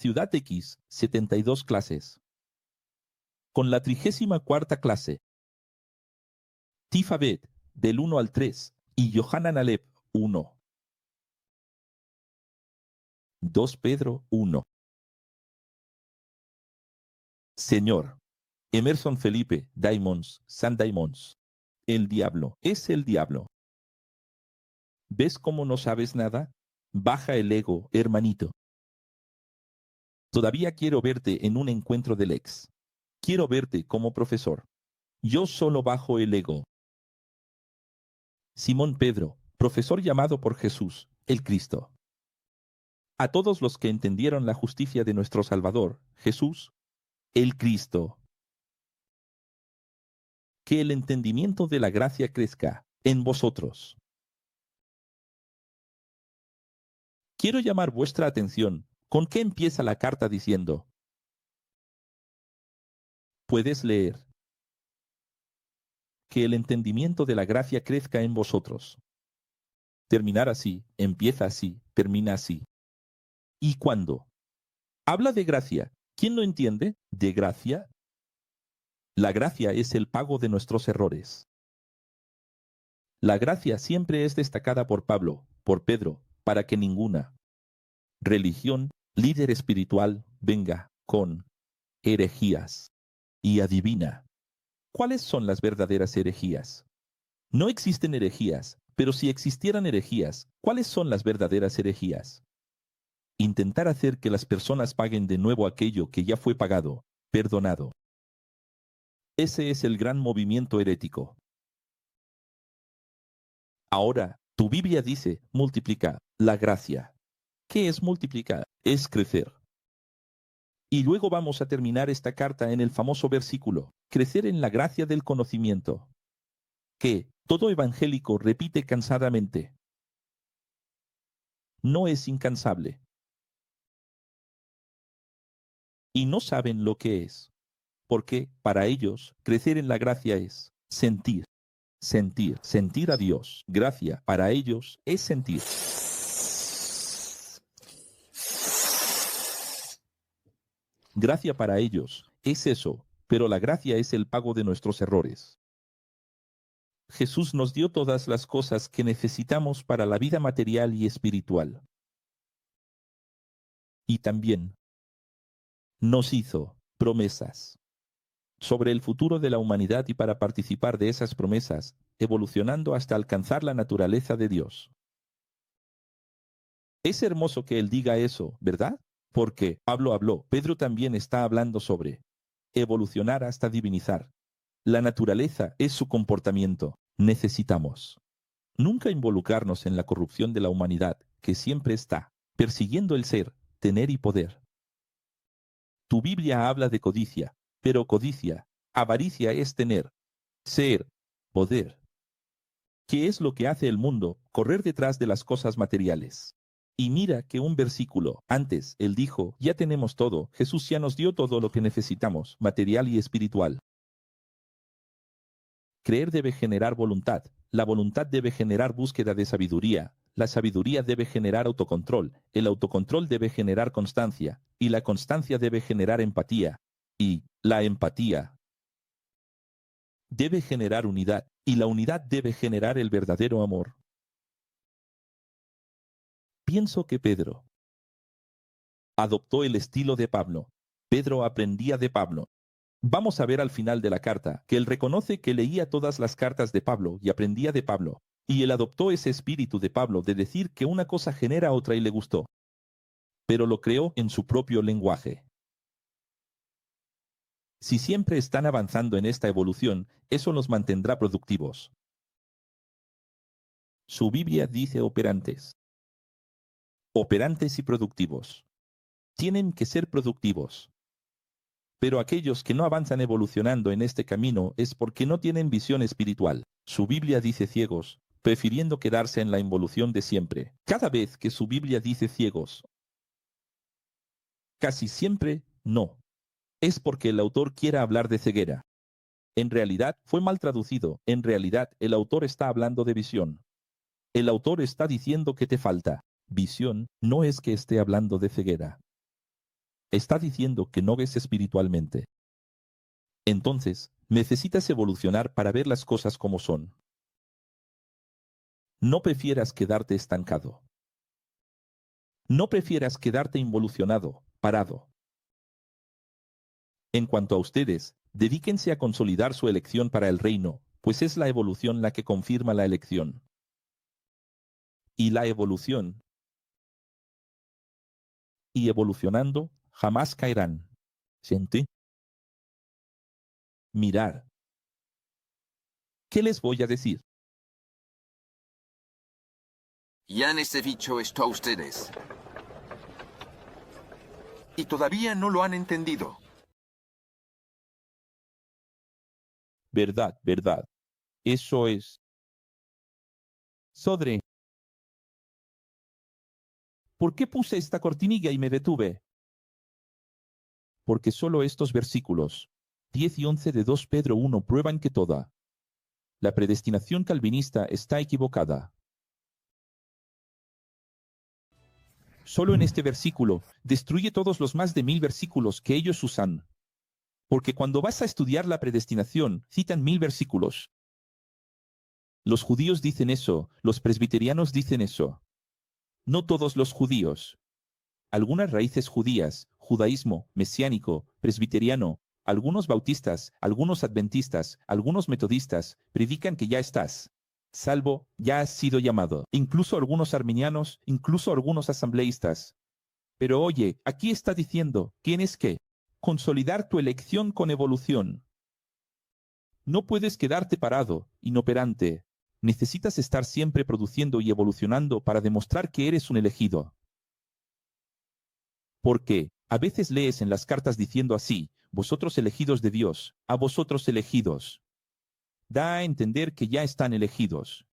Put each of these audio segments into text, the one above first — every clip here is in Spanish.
Ciudad X, 72 clases. Con la 34ª clase. Tifabet, del 1 al 3, y Yohanan Alep, 1. 2 Pedro, 1. Señor. Emerson Felipe, Diamonds, San Diamonds. El diablo, es el diablo. ¿Ves cómo no sabes nada? Baja el ego, hermanito. Todavía quiero verte en un encuentro del ex. Quiero verte como profesor. Yo solo bajo el ego. Simón Pedro, profesor llamado por Jesús, el Cristo. A todos los que entendieron la justicia de nuestro Salvador, Jesús, el Cristo. Que el entendimiento de la gracia crezca en vosotros. Quiero llamar vuestra atención. ¿Con qué empieza la carta diciendo? Puedes leer. Que el entendimiento de la gracia crezca en vosotros. Terminar así, empieza así, termina así. ¿Y cuándo? Habla de gracia. ¿Quién lo entiende? ¿De gracia? La gracia es el pago de nuestros errores. La gracia siempre es destacada por Pablo, por Pedro, para que ninguna religión, líder espiritual, venga con herejías. Y adivina, ¿cuáles son las verdaderas herejías? No existen herejías, pero si existieran herejías, ¿cuáles son las verdaderas herejías? Intentar hacer que las personas paguen de nuevo aquello que ya fue pagado, perdonado. Ese es el gran movimiento herético. Ahora, tu Biblia dice, multiplica la gracia. ¿Qué es multiplicar? Es crecer. Y luego vamos a terminar esta carta en el famoso versículo, crecer en la gracia del conocimiento, que todo evangélico repite cansadamente. No es incansable. Y no saben lo que es, porque para ellos crecer en la gracia es sentir, sentir, sentir a Dios. Gracia para ellos es sentir. Gracia para ellos es eso, pero la gracia es el pago de nuestros errores. Jesús nos dio todas las cosas que necesitamos para la vida material y espiritual. Y también nos hizo promesas sobre el futuro de la humanidad y para participar de esas promesas, evolucionando hasta alcanzar la naturaleza de Dios. Es hermoso que Él diga eso, ¿verdad? Porque Pablo habló, Pedro también está hablando sobre evolucionar hasta divinizar. La naturaleza es su comportamiento. Necesitamos nunca involucrarnos en la corrupción de la humanidad, que siempre está persiguiendo el ser, tener y poder. Tu Biblia habla de codicia, pero codicia, avaricia es tener, ser, poder. ¿Qué es lo que hace el mundo? Correr detrás de las cosas materiales. Y mira que un versículo antes, él dijo, ya tenemos todo, Jesús ya nos dio todo lo que necesitamos, material y espiritual. Creer debe generar voluntad, la voluntad debe generar búsqueda de sabiduría, la sabiduría debe generar autocontrol, el autocontrol debe generar constancia, y la constancia debe generar empatía, y la empatía debe generar unidad, y la unidad debe generar el verdadero amor. Pienso que Pedro adoptó el estilo de Pablo. Pedro aprendía de Pablo. Vamos a ver al final de la carta que él reconoce que leía todas las cartas de Pablo y aprendía de Pablo, y él adoptó ese espíritu de Pablo de decir que una cosa genera otra y le gustó, pero lo creó en su propio lenguaje. Si siempre están avanzando en esta evolución, eso los mantendrá productivos. Su Biblia dice operantes. Operantes y productivos. Tienen que ser productivos. Pero aquellos que no avanzan evolucionando en este camino es porque no tienen visión espiritual. Su Biblia dice ciegos, prefiriendo quedarse en la involución de siempre. Cada vez que su Biblia dice ciegos, casi siempre no. Es porque el autor quiera hablar de ceguera. En realidad fue mal traducido. En realidad el autor está hablando de visión. El autor está diciendo que te falta. Visión no es que esté hablando de ceguera. Está diciendo que no ves espiritualmente. Entonces, necesitas evolucionar para ver las cosas como son. No prefieras quedarte estancado. No prefieras quedarte involucionado, parado. En cuanto a ustedes, dedíquense a consolidar su elección para el reino, pues es la evolución la que confirma la elección. Y la evolución. Y evolucionando, jamás caerán. ¿Siente? Mirar. ¿Qué les voy a decir? Ya les he dicho esto a ustedes. Y todavía no lo han entendido. Verdad, verdad. Eso es. Sodre. ¿Por qué puse esta cortinilla y me detuve? Porque solo estos versículos, 10 y 11 de 2 Pedro 1 prueban que toda la predestinación calvinista está equivocada. Solo en este versículo destruye todos los más de 1000 versículos que ellos usan. Porque cuando vas a estudiar la predestinación, citan 1000 versículos. Los judíos dicen eso, los presbiterianos dicen eso. No todos los judíos. Algunas raíces judías, judaísmo, mesiánico, presbiteriano, algunos bautistas, algunos adventistas, algunos metodistas, predican que ya estás salvo, ya has sido llamado. Incluso algunos arminianos, incluso algunos asambleístas. Pero oye, aquí está diciendo, tienes que consolidar tu elección con evolución. No puedes quedarte parado, inoperante. Necesitas estar siempre produciendo y evolucionando para demostrar que eres un elegido. Porque a veces lees en las cartas diciendo así, vosotros elegidos de Dios, a vosotros elegidos. Da a entender que ya están elegidos.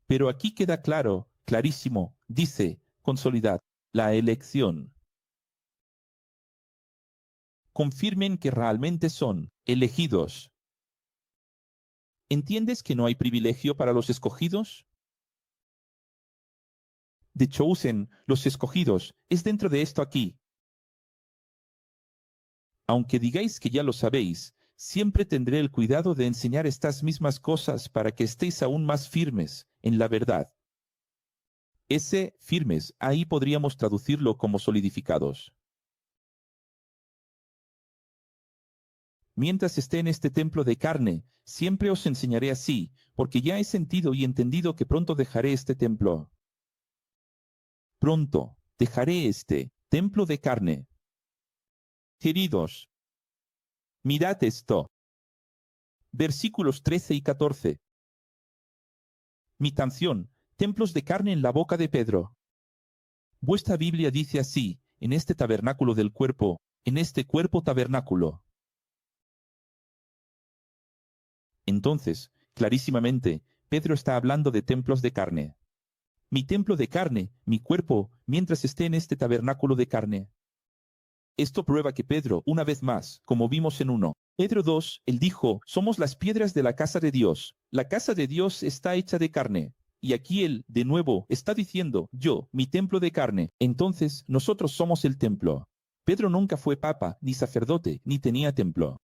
Pero aquí queda claro, clarísimo, dice, consolidad, la elección. Confirmen que realmente son elegidos. ¿Entiendes que no hay privilegio para los escogidos? The chosen, los escogidos, es dentro de esto aquí. Aunque digáis que ya lo sabéis, siempre tendré el cuidado de enseñar estas mismas cosas para que estéis aún más firmes en la verdad. Ese firmes, ahí podríamos traducirlo como solidificados. Mientras esté en este templo de carne, siempre os enseñaré así, porque ya he sentido y entendido que pronto dejaré este templo. Pronto dejaré este templo de carne. Queridos, mirad esto. Versículos 13 y 14. Mi canción, templos de carne en la boca de Pedro. Vuestra Biblia dice así, en este tabernáculo del cuerpo, en este cuerpo tabernáculo. Entonces, clarísimamente, Pedro está hablando de templos de carne. Mi templo de carne, mi cuerpo, mientras esté en este tabernáculo de carne. Esto prueba que Pedro, una vez más, como vimos en 1 Pedro 2, él dijo, somos las piedras de la casa de Dios. La casa de Dios está hecha de carne. Y aquí él, de nuevo, está diciendo, yo, mi templo de carne. Entonces, nosotros somos el templo. Pedro nunca fue papa, ni sacerdote, ni tenía templo.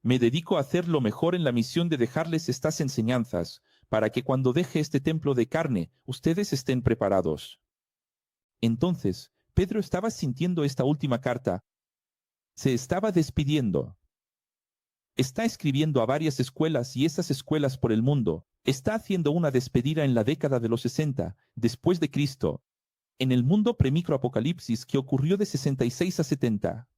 Me dedico a hacer lo mejor en la misión de dejarles estas enseñanzas, para que cuando deje este templo de carne, ustedes estén preparados. Entonces, Pedro estaba sintiendo esta última carta. Se estaba despidiendo. Está escribiendo a varias escuelas y esas escuelas por el mundo. Está haciendo una despedida en la década de los 60, después de Cristo, en el mundo premicroapocalipsis que ocurrió de 66 a 70.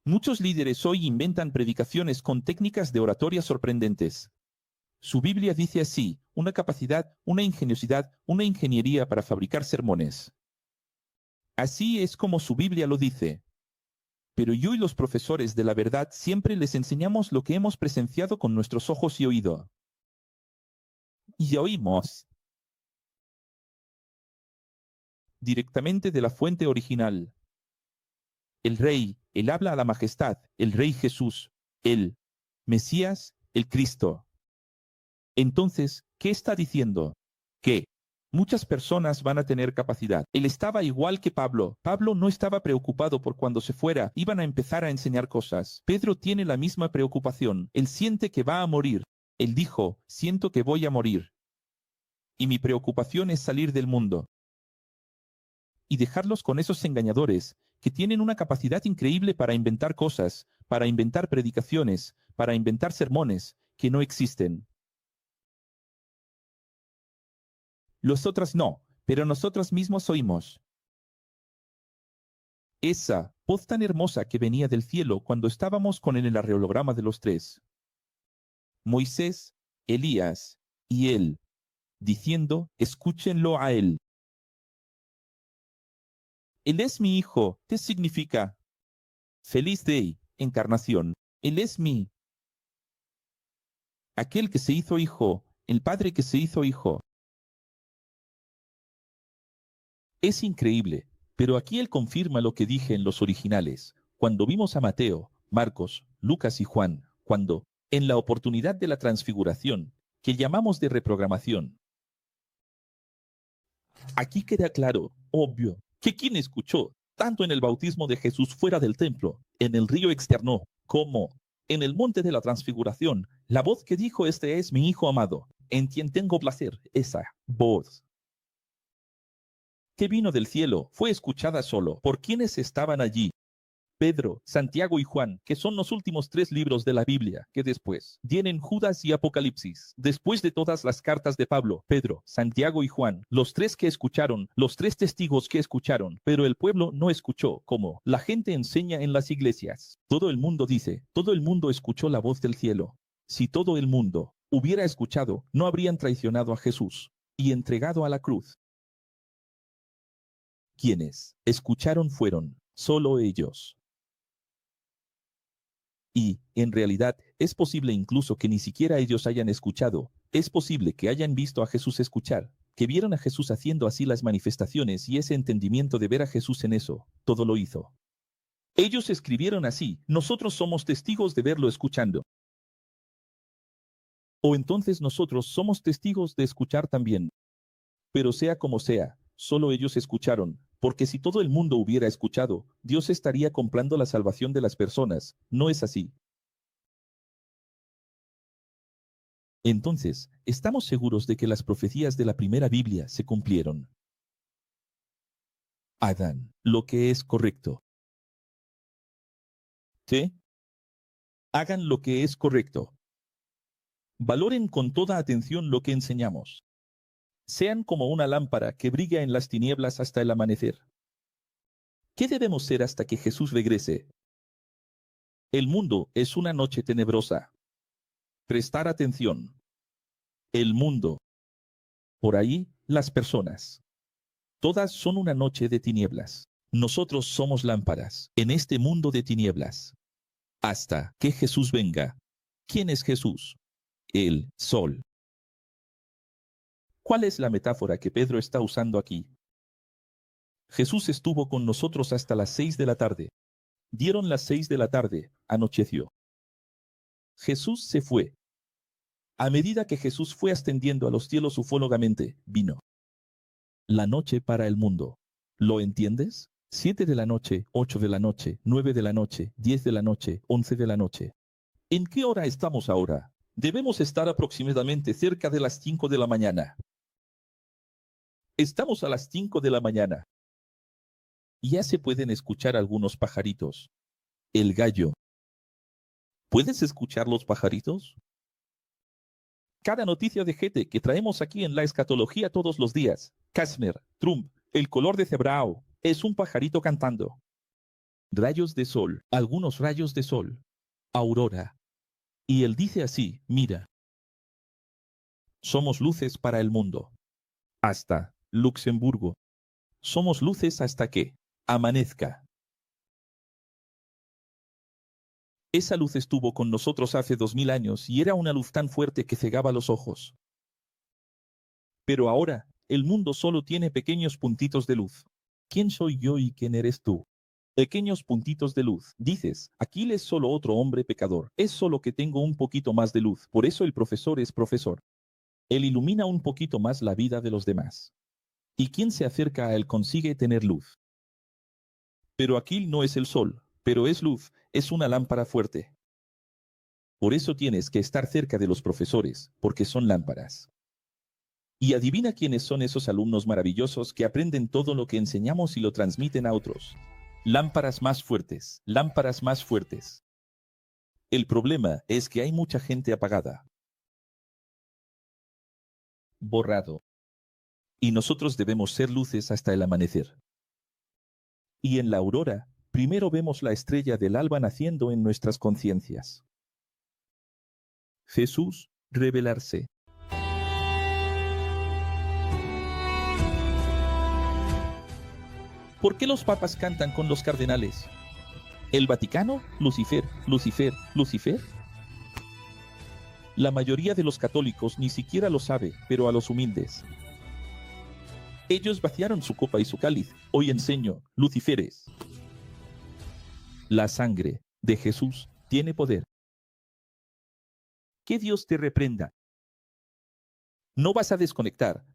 Muchos líderes hoy inventan predicaciones con técnicas de oratoria sorprendentes. Su Biblia dice así, una capacidad, una ingeniosidad, una ingeniería para fabricar sermones. Así es como su Biblia lo dice. Pero yo y los profesores de la verdad siempre les enseñamos lo que hemos presenciado con nuestros ojos y oído. Y oímos directamente de la fuente original. El Rey, él habla a la majestad, el Rey Jesús, el Mesías, el Cristo. Entonces, ¿qué está diciendo? Que Muchas personas van a tener capacidad. Él estaba igual que Pablo. Pablo no estaba preocupado por cuando se fuera. Iban a empezar a enseñar cosas. Pedro tiene la misma preocupación. Él siente que va a morir. Él dijo, siento que voy a morir. Y mi preocupación es salir del mundo. Y dejarlos con esos engañadores, que tienen una capacidad increíble para inventar cosas, para inventar predicaciones, para inventar sermones, que no existen. Los otros no, pero nosotros mismos oímos. Esa voz tan hermosa que venía del cielo cuando estábamos con el arreolograma de los tres. Moisés, Elías y él, diciendo, escúchenlo a él. Él es mi hijo. ¿Qué significa? Feliz Day, encarnación. Él es mi. Aquel que se hizo hijo, el Padre que se hizo hijo. Es increíble, pero aquí él confirma lo que dije en los originales, cuando vimos a Mateo, Marcos, Lucas y Juan, cuando, en la oportunidad de la transfiguración, que llamamos de reprogramación. Aquí queda claro, obvio, que quien escuchó, tanto en el bautismo de Jesús fuera del templo, en el río externo, como en el monte de la transfiguración, la voz que dijo, este es mi Hijo amado, en quien tengo placer, esa voz que vino del cielo, fue escuchada solo por quienes estaban allí. Pedro, Santiago y Juan, que son los últimos 3 libros de la Biblia, que después vienen Judas y Apocalipsis. Después de todas las cartas de Pablo, Pedro, Santiago y Juan, los 3 que escucharon, los 3 testigos que escucharon, pero el pueblo no escuchó, como la gente enseña en las iglesias. Todo el mundo dice, todo el mundo escuchó la voz del cielo. Si todo el mundo hubiera escuchado, no habrían traicionado a Jesús y entregado a la cruz. Quienes escucharon fueron solo ellos. Y, en realidad, es posible incluso que ni siquiera ellos hayan escuchado. Es posible que hayan visto a Jesús escuchar, que vieron a Jesús haciendo así las manifestaciones y ese entendimiento de ver a Jesús en eso, todo lo hizo. Ellos escribieron así, nosotros somos testigos de verlo escuchando. O entonces nosotros somos testigos de escuchar también. Pero sea como sea, solo ellos escucharon, porque si todo el mundo hubiera escuchado, Dios estaría comprando la salvación de las personas. No es así. Entonces, estamos seguros de que las profecías de la primera Biblia se cumplieron. Hagan lo que es correcto. ¿Sí? Hagan lo que es correcto. Valoren con toda atención lo que enseñamos. Sean como una lámpara que brilla en las tinieblas hasta el amanecer. ¿Qué debemos ser hasta que Jesús regrese? El mundo es una noche tenebrosa. Prestar atención. El mundo. Por ahí, las personas. Todas son una noche de tinieblas. Nosotros somos lámparas en este mundo de tinieblas. Hasta que Jesús venga. ¿Quién es Jesús? El sol. ¿Cuál es la metáfora que Pedro está usando aquí? Jesús estuvo con nosotros hasta las 6 de la tarde. Dieron las 6 de la tarde, anocheció. Jesús se fue. A medida que Jesús fue ascendiendo a los cielos ufólogamente, vino la noche para el mundo. ¿Lo entiendes? 7 de la noche, 8 de la noche, 9 de la noche, 10 de la noche, 11 de la noche. ¿En qué hora estamos ahora? Debemos estar aproximadamente cerca de las 5 de la mañana. Estamos a las 5 de la mañana. Ya se pueden escuchar algunos pajaritos. El gallo. ¿Puedes escuchar los pajaritos? Cada noticia de gente que traemos aquí en la escatología todos los días. Kashmir, Trump, el color de cebrao, es un pajarito cantando. Rayos de sol, algunos rayos de sol. Aurora. Y él dice así, mira. Somos luces para el mundo. Hasta Luxemburgo. Somos luces hasta que amanezca. Esa luz estuvo con nosotros hace 2000 años y era una luz tan fuerte que cegaba los ojos. Pero ahora, el mundo solo tiene pequeños puntitos de luz. ¿Quién soy yo y quién eres tú? Pequeños puntitos de luz. Dices, Aquiles es solo otro hombre pecador. Es solo que tengo un poquito más de luz. Por eso el profesor es profesor. Él ilumina un poquito más la vida de los demás. y quien se acerca a él consigue tener luz. Pero aquí no es el sol, pero es luz, es una lámpara fuerte. Por eso tienes que estar cerca de los profesores, porque son lámparas. Y adivina quiénes son esos alumnos maravillosos que aprenden todo lo que enseñamos y lo transmiten a otros. Lámparas más fuertes, lámparas más fuertes. El problema es que hay mucha gente apagada. Borrado. Y nosotros debemos ser luces hasta el amanecer. Y en la aurora, primero vemos la estrella del alba naciendo en nuestras conciencias. Jesús, revelarse. ¿Por qué los papas cantan con los cardenales? ¿El Vaticano? Lucifer, Lucifer, Lucifer. La mayoría de los católicos ni siquiera lo sabe, pero a los humildes. Ellos vaciaron su copa y su cáliz. Hoy enseño, Luciferes. La sangre de Jesús tiene poder. Que Dios te reprenda. No vas a desconectar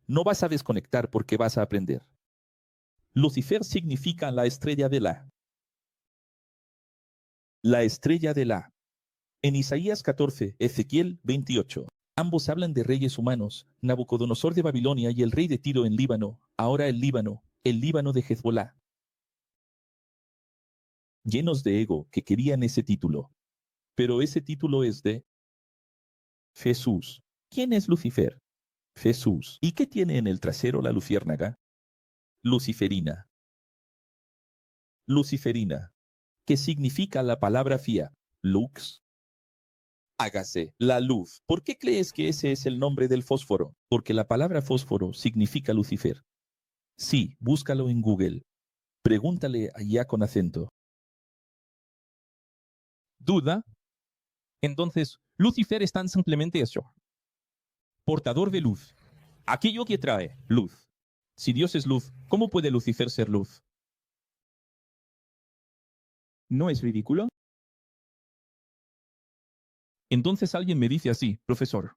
porque vas a aprender. Lucifer significa la estrella de la. La estrella de la. En Isaías 14, Ezequiel 28. Ambos hablan de reyes humanos, Nabucodonosor de Babilonia y el rey de Tiro en Líbano, ahora el Líbano de Hezbolá. Llenos de ego que querían ese título. Pero ese título es de Jesús. ¿Quién es Lucifer? Jesús. ¿Y qué tiene en el trasero la luciérnaga? Luciferina. Luciferina. ¿Qué significa la palabra fía? Lux. Hágase, la luz. ¿Por qué crees que ese es el nombre del fósforo? Porque la palabra fósforo significa Lucifer. Sí, búscalo en Google. Pregúntale allá con acento. ¿Duda? Entonces, Lucifer es tan simplemente eso. Portador de luz. Aquello que trae luz. Si Dios es luz, ¿cómo puede Lucifer ser luz? ¿No es ridículo? Entonces alguien me dice así, profesor.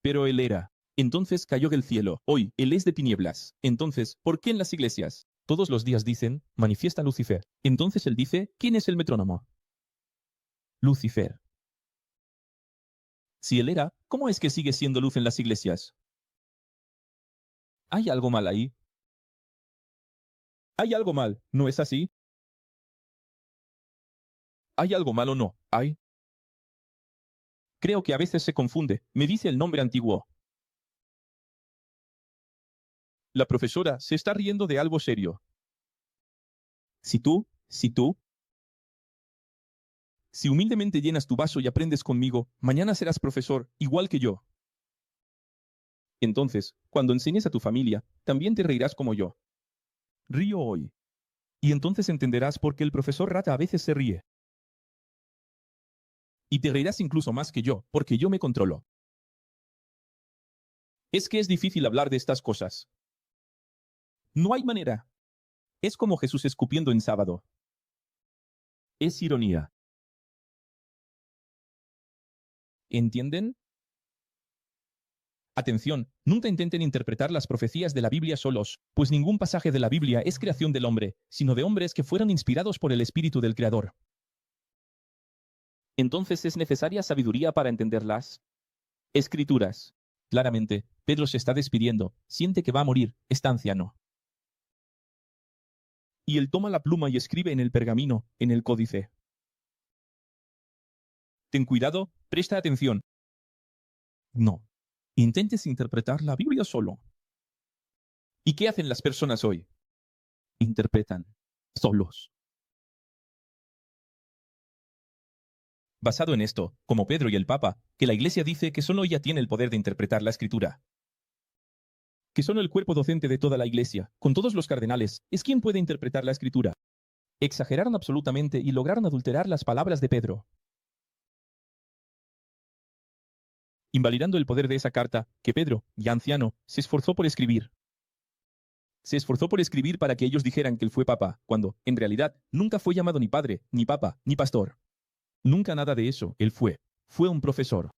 Pero él era. Entonces cayó del cielo. Hoy, él es de tinieblas. Entonces, ¿por qué en las iglesias? Todos los días dicen, manifiesta Lucifer. Entonces él dice, ¿quién es el metrónomo? Lucifer. Si él era, ¿cómo es que sigue siendo luz en las iglesias? ¿Hay algo mal ahí? ¿Hay algo mal? ¿No es así? ¿Hay algo mal o no? ¿Hay? Creo que a veces se confunde. Me dice el nombre antiguo. La profesora se está riendo de algo serio. Si humildemente llenas tu vaso y aprendes conmigo, mañana serás profesor, igual que yo. Entonces, cuando enseñes a tu familia, también te reirás como yo. Río hoy. Y entonces entenderás por qué el profesor Rata a veces se ríe. Y te reirás incluso más que yo, porque yo me controlo. Es que es difícil hablar de estas cosas. No hay manera. Es como Jesús escupiendo en sábado. Es ironía. ¿Entienden? Atención, nunca intenten interpretar las profecías de la Biblia solos, pues ningún pasaje de la Biblia es creación del hombre, sino de hombres que fueron inspirados por el Espíritu del Creador. Entonces es necesaria sabiduría para entender las Escrituras. Claramente, Pedro se está despidiendo, siente que va a morir, está anciano. Y él toma la pluma y escribe en el pergamino, en el códice. Ten cuidado, presta atención. No. Intentes interpretar la Biblia solo. ¿Y qué hacen las personas hoy? Interpretan. Solos. Basado en esto, como Pedro y el Papa, que la Iglesia dice que solo ella tiene el poder de interpretar la Escritura. Que solo el cuerpo docente de toda la Iglesia, con todos los cardenales, es quien puede interpretar la Escritura. Exageraron absolutamente y lograron adulterar las palabras de Pedro. Invalidando el poder de esa carta, que Pedro, ya anciano, se esforzó por escribir. Se esforzó por escribir para que ellos dijeran que él fue papa, cuando, en realidad, nunca fue llamado ni padre, ni papa, ni pastor. Nunca nada de eso, él fue un profesor.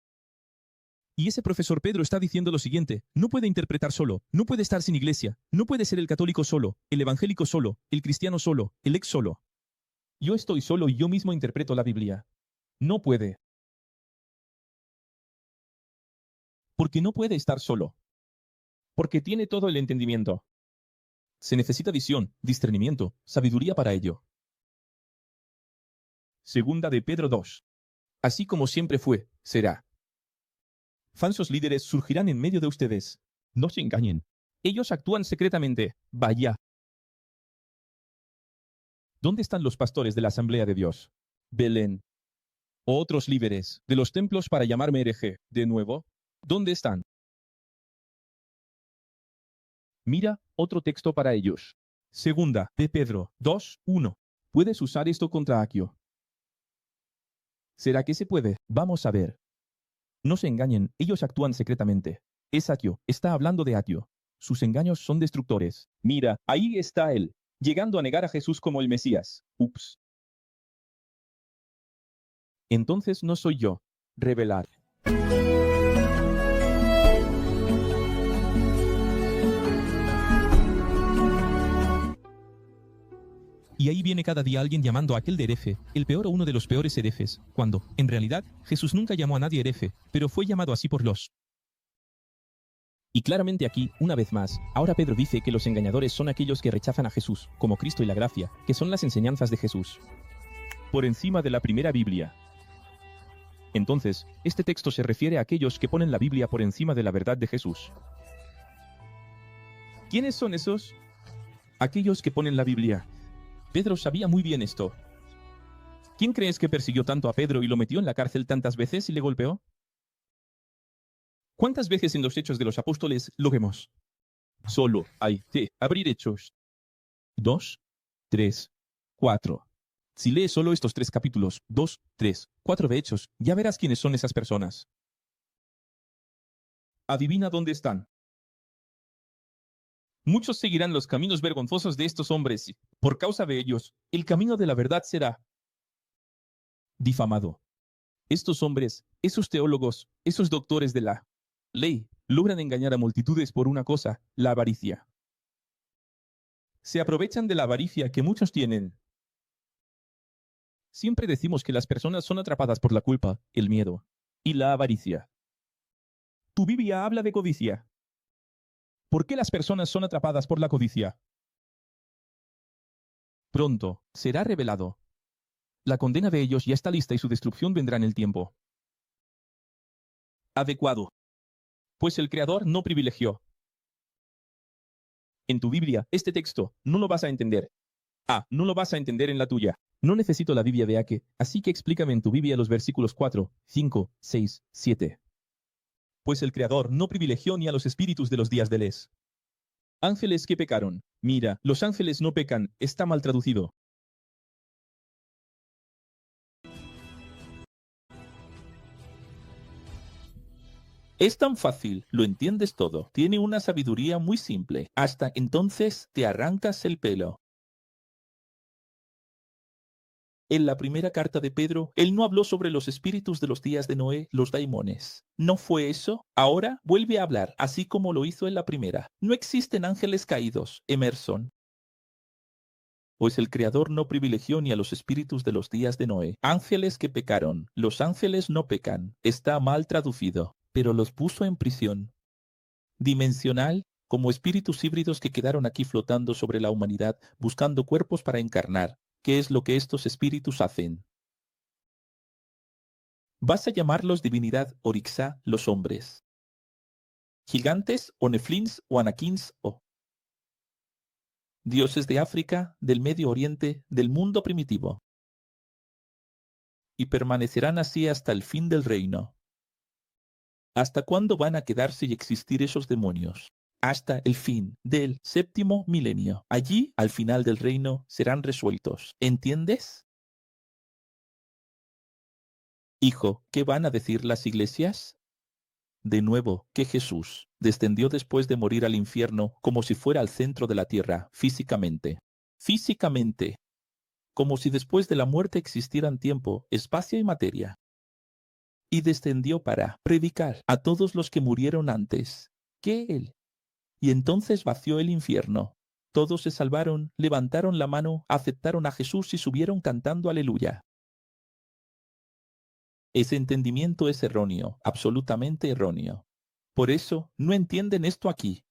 Y ese profesor Pedro está diciendo lo siguiente: no puede interpretar solo, no puede estar sin iglesia, no puede ser el católico solo, el evangélico solo, el cristiano solo, el ex solo. Yo estoy solo y yo mismo interpreto la Biblia. No puede. Porque no puede estar solo. Porque tiene todo el entendimiento. Se necesita visión, discernimiento, sabiduría para ello. Segunda de Pedro 2. Así como siempre fue, será. Falsos líderes surgirán en medio de ustedes. No se engañen. Ellos actúan secretamente. Vaya. ¿Dónde están los pastores de la Asamblea de Dios? Belén. Otros líderes de los templos para llamarme hereje. De nuevo, ¿dónde están? Mira otro texto para ellos. Segunda de Pedro 2:1. ¿Puedes usar esto contra Aquio? ¿Será que se puede? Vamos a ver. No se engañen, ellos actúan secretamente. Es Aquio, está hablando de Aquio. Sus engaños son destructores. Mira, ahí está él, llegando a negar a Jesús como el Mesías. Ups. Entonces no soy yo. Revelar. Y ahí viene cada día alguien llamando a aquel de hereje, el peor o uno de los peores herejes, cuando, en realidad, Jesús nunca llamó a nadie hereje, pero fue llamado así por los. Y claramente aquí, una vez más, ahora Pedro dice que los engañadores son aquellos que rechazan a Jesús, como Cristo y la gracia, que son las enseñanzas de Jesús. Por encima de la primera Biblia. Entonces, este texto se refiere a aquellos que ponen la Biblia por encima de la verdad de Jesús. ¿Quiénes son esos? Aquellos que ponen la Biblia. Pedro sabía muy bien esto. ¿Quién crees que persiguió tanto a Pedro y lo metió en la cárcel tantas veces y le golpeó? ¿Cuántas veces en los Hechos de los Apóstoles lo vemos? Solo hay que abrir Hechos 2, 3, 4. Si lees solo estos 3 capítulos, 2, 3, 4 de Hechos, ya verás quiénes son esas personas. Adivina dónde están. Muchos seguirán los caminos vergonzosos de estos hombres, y, por causa de ellos, el camino de la verdad será difamado. Estos hombres, esos teólogos, esos doctores de la ley, logran engañar a multitudes por una cosa, la avaricia. Se aprovechan de la avaricia que muchos tienen. Siempre decimos que las personas son atrapadas por la culpa, el miedo y la avaricia. Tu Biblia habla de codicia. ¿Por qué las personas son atrapadas por la codicia? Pronto será revelado. La condena de ellos ya está lista y su destrucción vendrá en el tiempo adecuado. Pues el Creador no privilegió. En tu Biblia, este texto, no lo vas a entender. No lo vas a entender en la tuya. No necesito la Biblia de Ake, así que explícame en tu Biblia los versículos 4, 5, 6, 7. Pues el Creador no privilegió ni a los espíritus de los días de Les. Ángeles que pecaron. Mira, los ángeles no pecan, está mal traducido. Es tan fácil, lo entiendes todo. Tiene una sabiduría muy simple. Hasta entonces te arrancas el pelo. En la primera carta de Pedro, él no habló sobre los espíritus de los días de Noé, los daimones. ¿No fue eso? Ahora vuelve a hablar, así como lo hizo en la primera. No existen ángeles caídos, Emerson. Pues el Creador no privilegió ni a los espíritus de los días de Noé. Ángeles que pecaron. Los ángeles no pecan. Está mal traducido, pero los puso en prisión. Dimensional, como espíritus híbridos que quedaron aquí flotando sobre la humanidad, buscando cuerpos para encarnar. ¿Qué es lo que estos espíritus hacen? Vas a llamarlos divinidad Orixá, los hombres. Gigantes o neflins o anakins o dioses de África, del Medio Oriente, del mundo primitivo. Y permanecerán así hasta el fin del reino. ¿Hasta cuándo van a quedarse y existir esos demonios? Hasta el fin del 7º milenio. Allí, al final del reino, serán resueltos. ¿Entiendes? Hijo, ¿qué van a decir las iglesias? De nuevo, que Jesús descendió después de morir al infierno como si fuera al centro de la tierra, físicamente. Físicamente. Como si después de la muerte existieran tiempo, espacio y materia. y descendió para predicar a todos los que murieron antes que él. Y entonces vació el infierno. Todos se salvaron, levantaron la mano, aceptaron a Jesús y subieron cantando aleluya. Ese entendimiento es erróneo, absolutamente erróneo. Por eso no entienden esto aquí.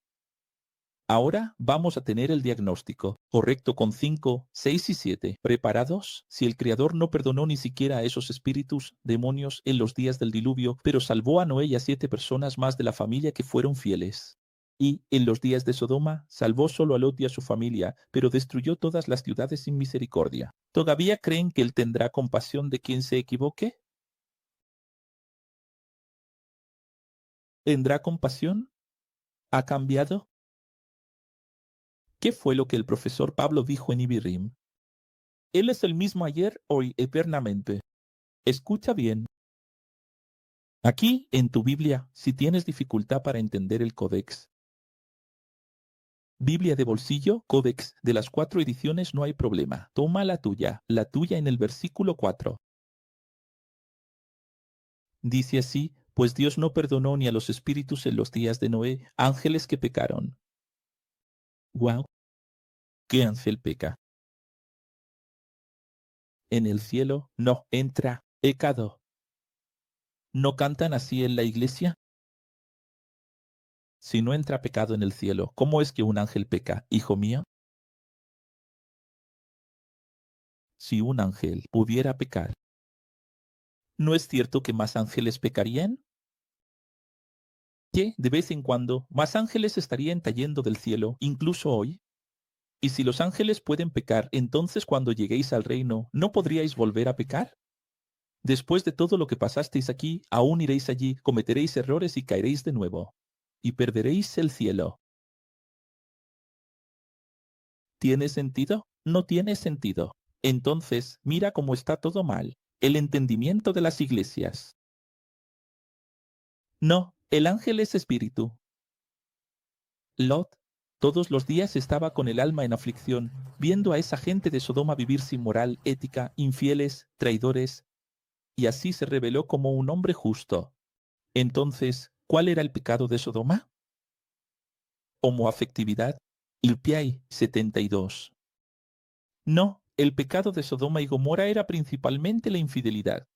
Ahora vamos a tener el diagnóstico correcto con 5, 6 y 7. ¿Preparados? Si el Creador no perdonó ni siquiera a esos espíritus, demonios, en los días del diluvio, pero salvó a Noé y a 7 personas más de la familia que fueron fieles. Y, en los días de Sodoma, salvó solo a Lot y a su familia, pero destruyó todas las ciudades sin misericordia. ¿Todavía creen que Él tendrá compasión de quien se equivoque? ¿Tendrá compasión? ¿Ha cambiado? ¿Qué fue lo que el profesor Pablo dijo en Ibirim? Él es el mismo ayer, hoy, eternamente. Escucha bien. Aquí, en tu Biblia, si tienes dificultad para entender el Codex. Biblia de bolsillo, Codex, de las 4 ediciones no hay problema. Toma la tuya en el versículo 4. Dice así, pues Dios no perdonó ni a los espíritus en los días de Noé, ángeles que pecaron. Wow. ¿Qué ángel peca? En el cielo no entra pecado. ¿No cantan así en la iglesia? Si no entra pecado en el cielo, ¿cómo es que un ángel peca, hijo mío? Si un ángel pudiera pecar, ¿no es cierto que más ángeles pecarían? Que de vez en cuando más ángeles estarían cayendo del cielo, incluso hoy. Y si los ángeles pueden pecar, entonces cuando lleguéis al reino, ¿no podríais volver a pecar? Después de todo lo que pasasteis aquí, aún iréis allí, cometeréis errores y caeréis de nuevo. Y perderéis el cielo. ¿Tiene sentido? No tiene sentido. Entonces, mira cómo está todo mal. El entendimiento de las iglesias. No, el ángel es espíritu. Lot, todos los días estaba con el alma en aflicción, viendo a esa gente de Sodoma vivir sin moral, ética, infieles, traidores, y así se reveló como un hombre justo. Entonces, ¿cuál era el pecado de Sodoma? Homoafectividad. Ilpiai 72. No, el pecado de Sodoma y Gomorra era principalmente la infidelidad.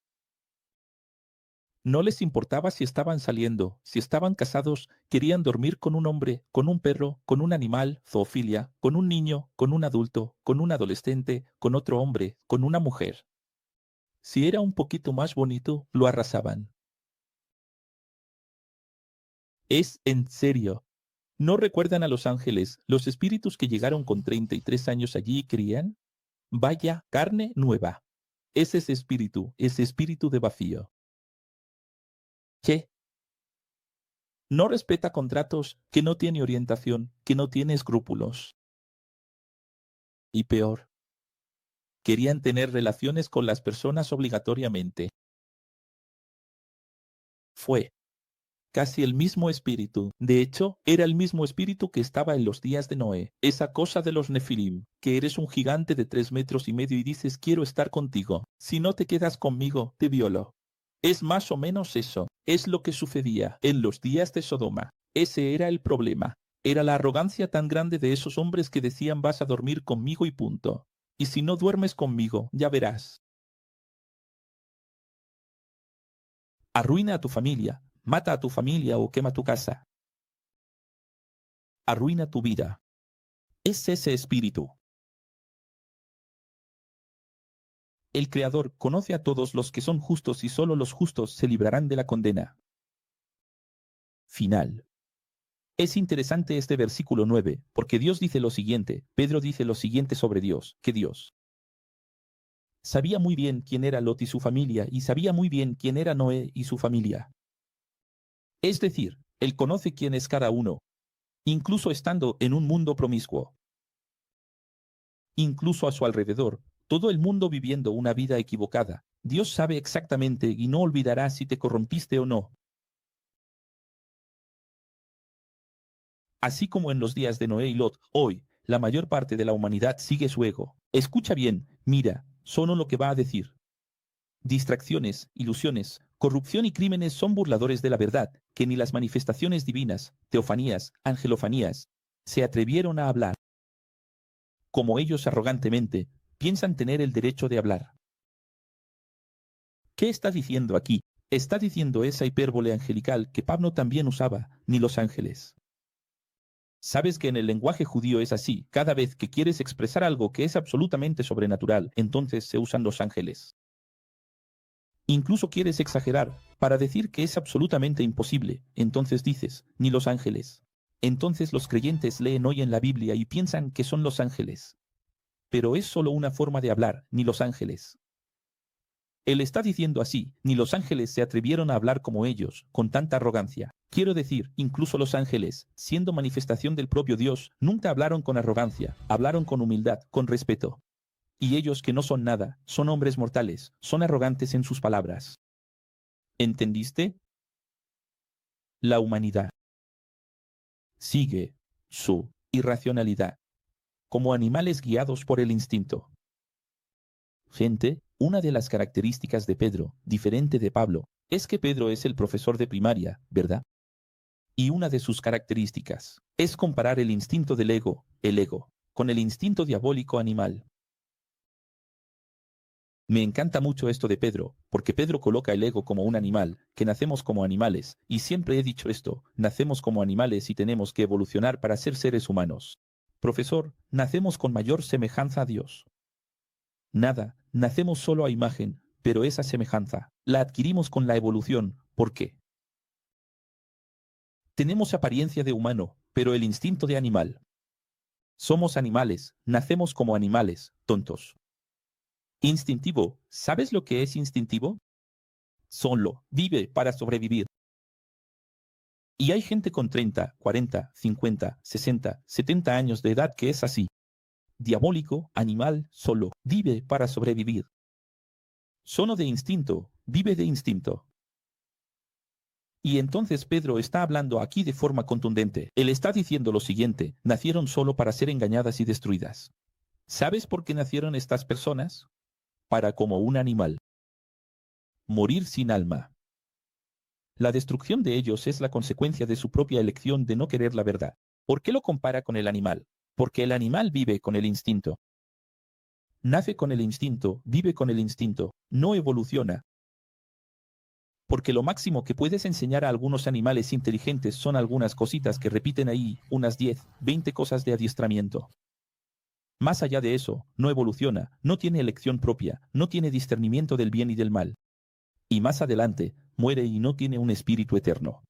No les importaba si estaban saliendo, si estaban casados, querían dormir con un hombre, con un perro, con un animal, zoofilia, con un niño, con un adulto, con un adolescente, con otro hombre, con una mujer. Si era un poquito más bonito, lo arrasaban. Es en serio. ¿No recuerdan a los ángeles, los espíritus que llegaron con 33 años allí y crían? Vaya carne nueva. Es ese espíritu de vacío. ¿Qué? No respeta contratos, que no tiene orientación, que no tiene escrúpulos. Y peor, querían tener relaciones con las personas obligatoriamente. Fue casi el mismo espíritu. De hecho, era el mismo espíritu que estaba en los días de Noé. Esa cosa de los Nefilim, que eres un gigante de 3,5 metros y dices quiero estar contigo. Si no te quedas conmigo, te violo. Es más o menos eso. Es lo que sucedía en los días de Sodoma. Ese era el problema. Era la arrogancia tan grande de esos hombres que decían vas a dormir conmigo y punto. Y si no duermes conmigo, ya verás. Arruina a tu familia, mata a tu familia o quema tu casa. Arruina tu vida. Es ese espíritu. El Creador conoce a todos los que son justos y solo los justos se librarán de la condena. Final. Es interesante este versículo 9, porque Dios dice lo siguiente, Pedro dice lo siguiente sobre Dios, que Dios sabía muy bien quién era Lot y su familia, y sabía muy bien quién era Noé y su familia. Es decir, Él conoce quién es cada uno, incluso estando en un mundo promiscuo. Incluso a su alrededor, todo el mundo viviendo una vida equivocada. Dios sabe exactamente y no olvidará si te corrompiste o no. Así como en los días de Noé y Lot, hoy, la mayor parte de la humanidad sigue su ego. Escucha bien, mira, solo lo que va a decir. Distracciones, ilusiones, corrupción y crímenes son burladores de la verdad, que ni las manifestaciones divinas, teofanías, angelofanías, se atrevieron a hablar. Como ellos arrogantemente piensan tener el derecho de hablar. ¿Qué está diciendo aquí? Está diciendo esa hipérbole angelical que Pablo también usaba, ni los ángeles. Sabes que en el lenguaje judío es así, cada vez que quieres expresar algo que es absolutamente sobrenatural, entonces se usan los ángeles. Incluso quieres exagerar, para decir que es absolutamente imposible, entonces dices, ni los ángeles. Entonces los creyentes leen hoy en la Biblia y piensan que son los ángeles. Pero es solo una forma de hablar, ni los ángeles. Él está diciendo así, ni los ángeles se atrevieron a hablar como ellos, con tanta arrogancia. Quiero decir, incluso los ángeles, siendo manifestación del propio Dios, nunca hablaron con arrogancia, hablaron con humildad, con respeto. Y ellos que no son nada, son hombres mortales, son arrogantes en sus palabras. ¿Entendiste? La humanidad sigue su irracionalidad, como animales guiados por el instinto. Gente, una de las características de Pedro, diferente de Pablo, es que Pedro es el profesor de primaria, ¿verdad? Y una de sus características es comparar el instinto del ego, el ego, con el instinto diabólico animal. Me encanta mucho esto de Pedro, porque Pedro coloca el ego como un animal, que nacemos como animales, y siempre he dicho esto, nacemos como animales y tenemos que evolucionar para ser seres humanos. Profesor, nacemos con mayor semejanza a Dios. Nada, nacemos solo a imagen, pero esa semejanza la adquirimos con la evolución. ¿Por qué? Tenemos apariencia de humano, pero el instinto de animal. Somos animales, nacemos como animales, tontos. Instintivo, ¿sabes lo que es instintivo? Solo, vive para sobrevivir. Y hay gente con 30, 40, 50, 60, 70 años de edad que es así. Diabólico, animal, solo, vive para sobrevivir. Sono de instinto, vive de instinto. Y entonces Pedro está hablando aquí de forma contundente. Él está diciendo lo siguiente, nacieron solo para ser engañadas y destruidas. ¿Sabes por qué nacieron estas personas? Para como un animal. Morir sin alma. La destrucción de ellos es la consecuencia de su propia elección de no querer la verdad. ¿Por qué lo compara con el animal? Porque el animal vive con el instinto. Nace con el instinto, vive con el instinto, no evoluciona. Porque lo máximo que puedes enseñar a algunos animales inteligentes son algunas cositas que repiten ahí, unas 10, 20 cosas de adiestramiento. Más allá de eso, no evoluciona, no tiene elección propia, no tiene discernimiento del bien y del mal. Y más adelante, muere y no tiene un espíritu eterno.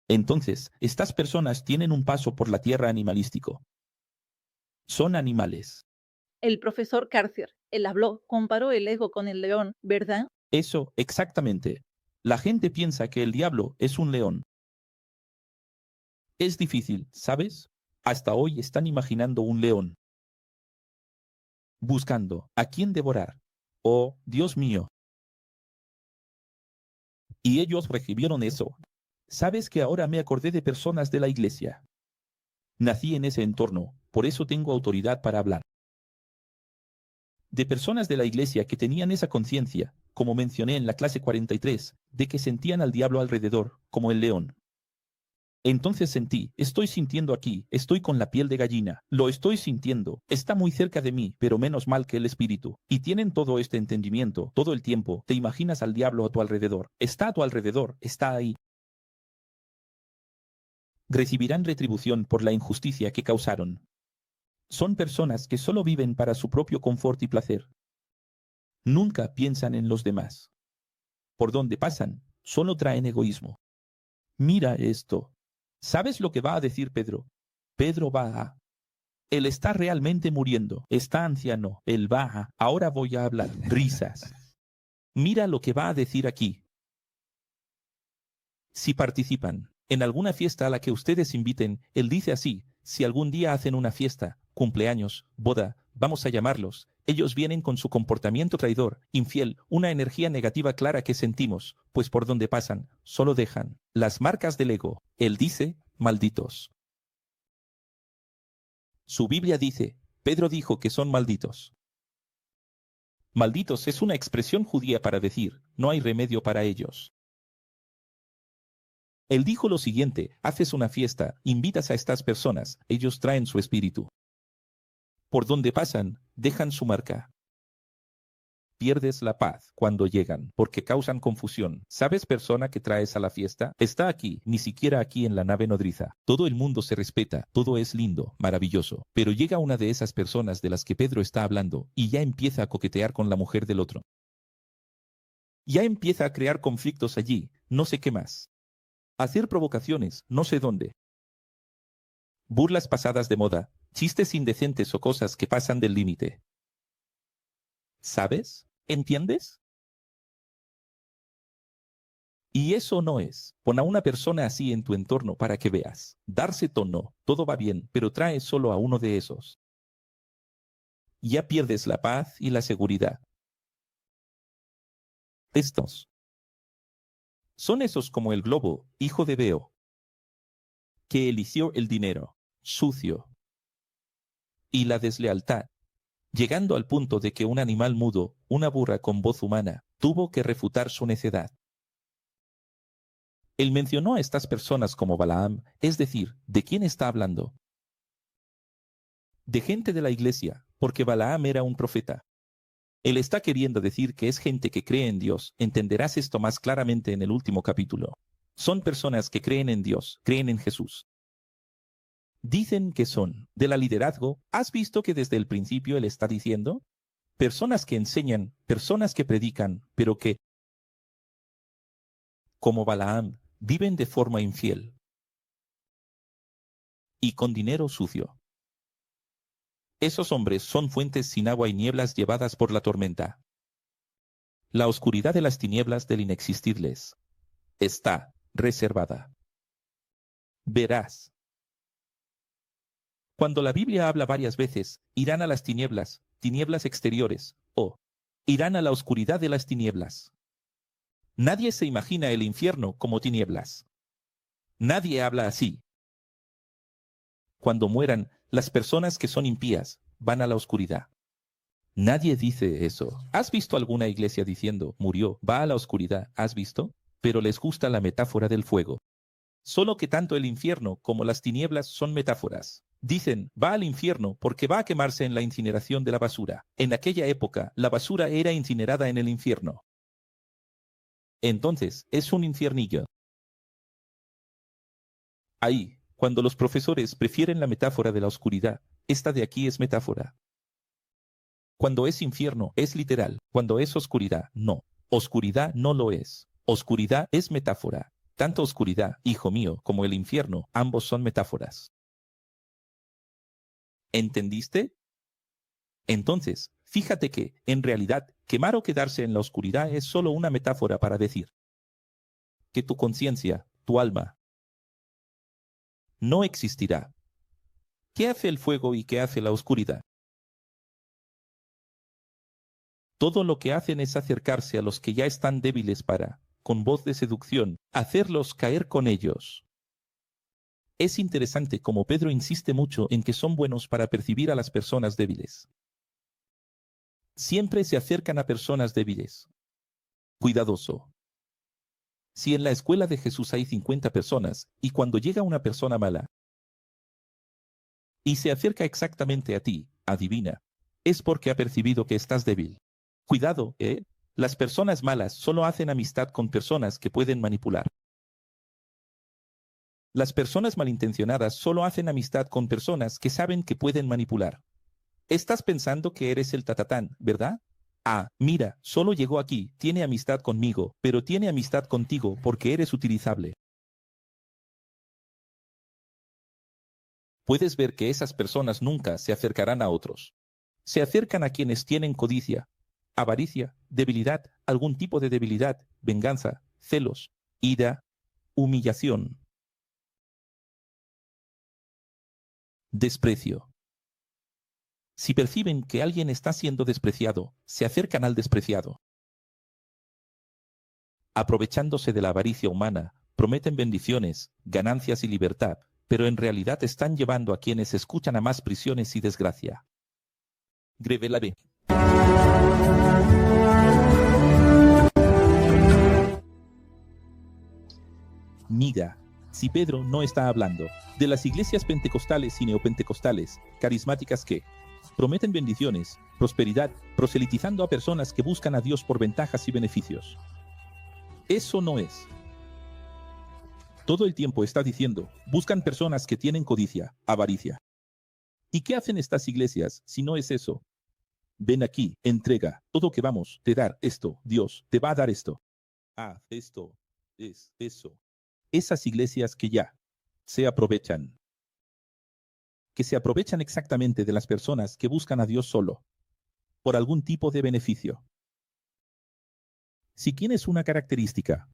Entonces, estas personas tienen un paso por la tierra animalístico. Son animales. El profesor Carcier, él habló, comparó el ego con el león, ¿verdad? Eso, exactamente. La gente piensa que el diablo es un león. Es difícil, ¿sabes? Hasta hoy están imaginando un león. Buscando a quién devorar. Oh, Dios mío. Y ellos recibieron eso. ¿Sabes que ahora me acordé de personas de la iglesia? Nací en ese entorno, por eso tengo autoridad para hablar. De personas de la iglesia que tenían esa conciencia, como mencioné en la clase 43, de que sentían al diablo alrededor, como el león. Entonces sentí, estoy sintiendo aquí, estoy con la piel de gallina, lo estoy sintiendo, está muy cerca de mí, pero menos mal que el espíritu. Y tienen todo este entendimiento, todo el tiempo, te imaginas al diablo a tu alrededor, está a tu alrededor, está ahí. Recibirán retribución por la injusticia que causaron. Son personas que solo viven para su propio confort y placer. Nunca piensan en los demás. Por donde pasan, solo traen egoísmo. Mira esto. ¿Sabes lo que va a decir Pedro? Pedro va a... Él está realmente muriendo. Está anciano. Él va a... Ahora voy a hablar. Risas. Mira lo que va a decir aquí. Si participan en alguna fiesta a la que ustedes inviten, él dice así, si algún día hacen una fiesta, cumpleaños, boda, vamos a llamarlos, ellos vienen con su comportamiento traidor, infiel, una energía negativa clara que sentimos, pues por donde pasan, solo dejan las marcas del ego. Él dice, malditos. Su Biblia dice, Pedro dijo que son malditos. Malditos es una expresión judía para decir, no hay remedio para ellos. Él dijo lo siguiente, haces una fiesta, invitas a estas personas, ellos traen su espíritu. Por donde pasan, dejan su marca. Pierdes la paz cuando llegan, porque causan confusión. ¿Sabes persona que traes a la fiesta? Está aquí, ni siquiera aquí en la nave nodriza. Todo el mundo se respeta, todo es lindo, maravilloso. Pero llega una de esas personas de las que Pedro está hablando, y ya empieza a coquetear con la mujer del otro. Ya empieza a crear conflictos allí, no sé qué más. Hacer provocaciones, no sé dónde. Burlas pasadas de moda, chistes indecentes o cosas que pasan del límite. ¿Sabes? ¿Entiendes? Y eso no es. Pon a una persona así en tu entorno para que veas. Darse tono, todo va bien, pero trae solo a uno de esos. Ya pierdes la paz y la seguridad. Estos son esos como el globo, hijo de Beo, que eligió el dinero, sucio, y la deslealtad, llegando al punto de que un animal mudo, una burra con voz humana, tuvo que refutar su necedad. Él mencionó a estas personas como Balaam, es decir, ¿de quién está hablando? De gente de la iglesia, porque Balaam era un profeta. Él está queriendo decir que es gente que cree en Dios. Entenderás esto más claramente en el último capítulo. Son personas que creen en Dios, creen en Jesús. Dicen que son de la liderazgo. ¿Has visto que desde el principio él está diciendo? Personas que enseñan, personas que predican, pero que, como Balaam, viven de forma infiel y con dinero sucio. Esos hombres son fuentes sin agua y nieblas llevadas por la tormenta. La oscuridad de las tinieblas del inexistirles está reservada. Verás. Cuando la Biblia habla varias veces, irán a las tinieblas, tinieblas exteriores, o irán a la oscuridad de las tinieblas. Nadie se imagina el infierno como tinieblas. Nadie habla así. Cuando mueran, las personas que son impías van a la oscuridad. Nadie dice eso. ¿Has visto alguna iglesia diciendo, murió, va a la oscuridad? ¿Has visto? Pero les gusta la metáfora del fuego. Solo que tanto el infierno como las tinieblas son metáforas. Dicen, va al infierno porque va a quemarse en la incineración de la basura. En aquella época, la basura era incinerada en el infierno. Entonces, es un infiernillo. Ahí, cuando los profesores prefieren la metáfora de la oscuridad, esta de aquí es metáfora. Cuando es infierno, es literal. Cuando es oscuridad, no. Oscuridad no lo es. Oscuridad es metáfora. Tanto oscuridad, hijo mío, como el infierno, ambos son metáforas. ¿Entendiste? Entonces, fíjate que, en realidad, quemar o quedarse en la oscuridad es solo una metáfora para decir que tu conciencia, tu alma, no existirá. ¿Qué hace el fuego y qué hace la oscuridad? Todo lo que hacen es acercarse a los que ya están débiles para, con voz de seducción, hacerlos caer con ellos. Es interesante cómo Pedro insiste mucho en que son buenos para percibir a las personas débiles. Siempre se acercan a personas débiles. Cuidadoso. Si en la escuela de Jesús hay 50 personas, y cuando llega una persona mala, y se acerca exactamente a ti, adivina, es porque ha percibido que estás débil. Cuidado, ¿eh? Las personas malas solo hacen amistad con personas que pueden manipular. Las personas malintencionadas solo hacen amistad con personas que saben que pueden manipular. Estás pensando que eres el tatatán, ¿verdad? Ah, mira, solo llegó aquí, tiene amistad conmigo, pero tiene amistad contigo porque eres utilizable. Puedes ver que esas personas nunca se acercarán a otros. Se acercan a quienes tienen codicia, avaricia, debilidad, algún tipo de debilidad, venganza, celos, ira, humillación, desprecio. Si perciben que alguien está siendo despreciado, se acercan al despreciado. Aprovechándose de la avaricia humana, prometen bendiciones, ganancias y libertad, pero en realidad están llevando a quienes escuchan a más prisiones y desgracia. Greve la B. Mira, si Pedro no está hablando de las iglesias pentecostales y neopentecostales, carismáticas que prometen bendiciones, prosperidad, proselitizando a personas que buscan a Dios por ventajas y beneficios. Eso no es. Todo el tiempo está diciendo, buscan personas que tienen codicia, avaricia. ¿Y qué hacen estas iglesias si no es eso? Ven aquí, entrega, todo que vamos, te dar esto, Dios, te va a dar esto. Ah, esto, es eso. Esas iglesias que ya se aprovechan. Que se aprovechan exactamente de las personas que buscan a Dios solo, por algún tipo de beneficio. Si tienes una característica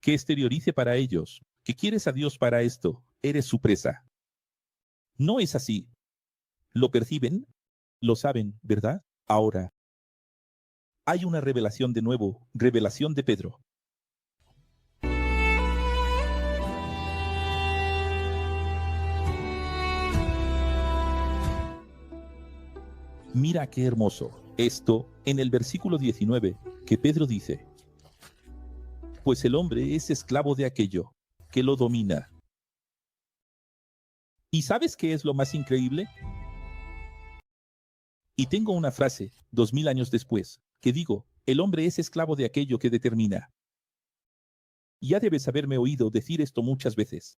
que exteriorice para ellos, que quieres a Dios para esto, eres su presa. No es así. ¿Lo perciben? ¿Lo saben, verdad? Ahora, hay una revelación de nuevo, revelación de Pedro. Mira qué hermoso. Esto en el versículo 19, que Pedro dice, pues el hombre es esclavo de aquello que lo domina. ¿Y sabes qué es lo más increíble? Y tengo una frase, 2000 años después, que digo, el hombre es esclavo de aquello que determina. Ya debes haberme oído decir esto muchas veces.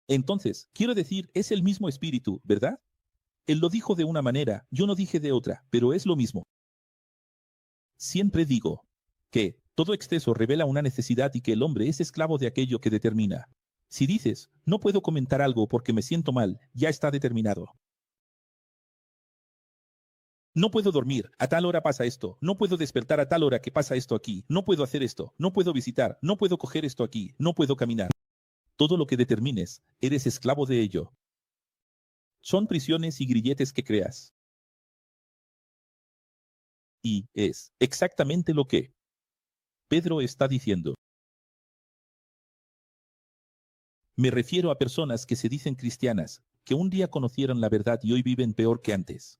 Entonces, quiero decir, es el mismo espíritu, ¿verdad? Él lo dijo de una manera, yo no dije de otra, pero es lo mismo. Siempre digo que todo exceso revela una necesidad y que el hombre es esclavo de aquello que determina. Si dices, no puedo comentar algo porque me siento mal, ya está determinado. No puedo dormir, a tal hora pasa esto, no puedo despertar a tal hora que pasa esto aquí, no puedo hacer esto, no puedo visitar, no puedo coger esto aquí, no puedo caminar. Todo lo que determines, eres esclavo de ello. Son prisiones y grilletes que creas. Y es exactamente lo que Pedro está diciendo. Me refiero a personas que se dicen cristianas, que un día conocieron la verdad y hoy viven peor que antes.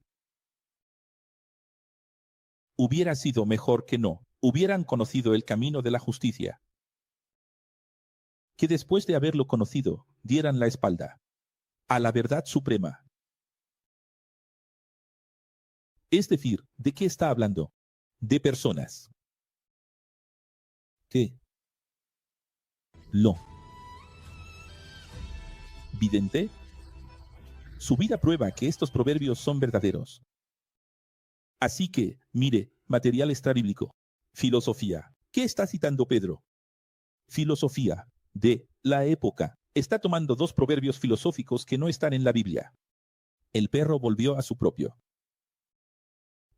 Hubiera sido mejor que no hubieran conocido el camino de la justicia. Que después de haberlo conocido, dieran la espalda a la verdad suprema. Es decir, ¿de qué está hablando? De personas que lo vidente. Su vida prueba que estos proverbios son verdaderos. Así que, mire, material extrabíblico. Filosofía. ¿Qué está citando Pedro? Filosofía de la época. Está tomando dos proverbios filosóficos que no están en la Biblia. El perro volvió a su propio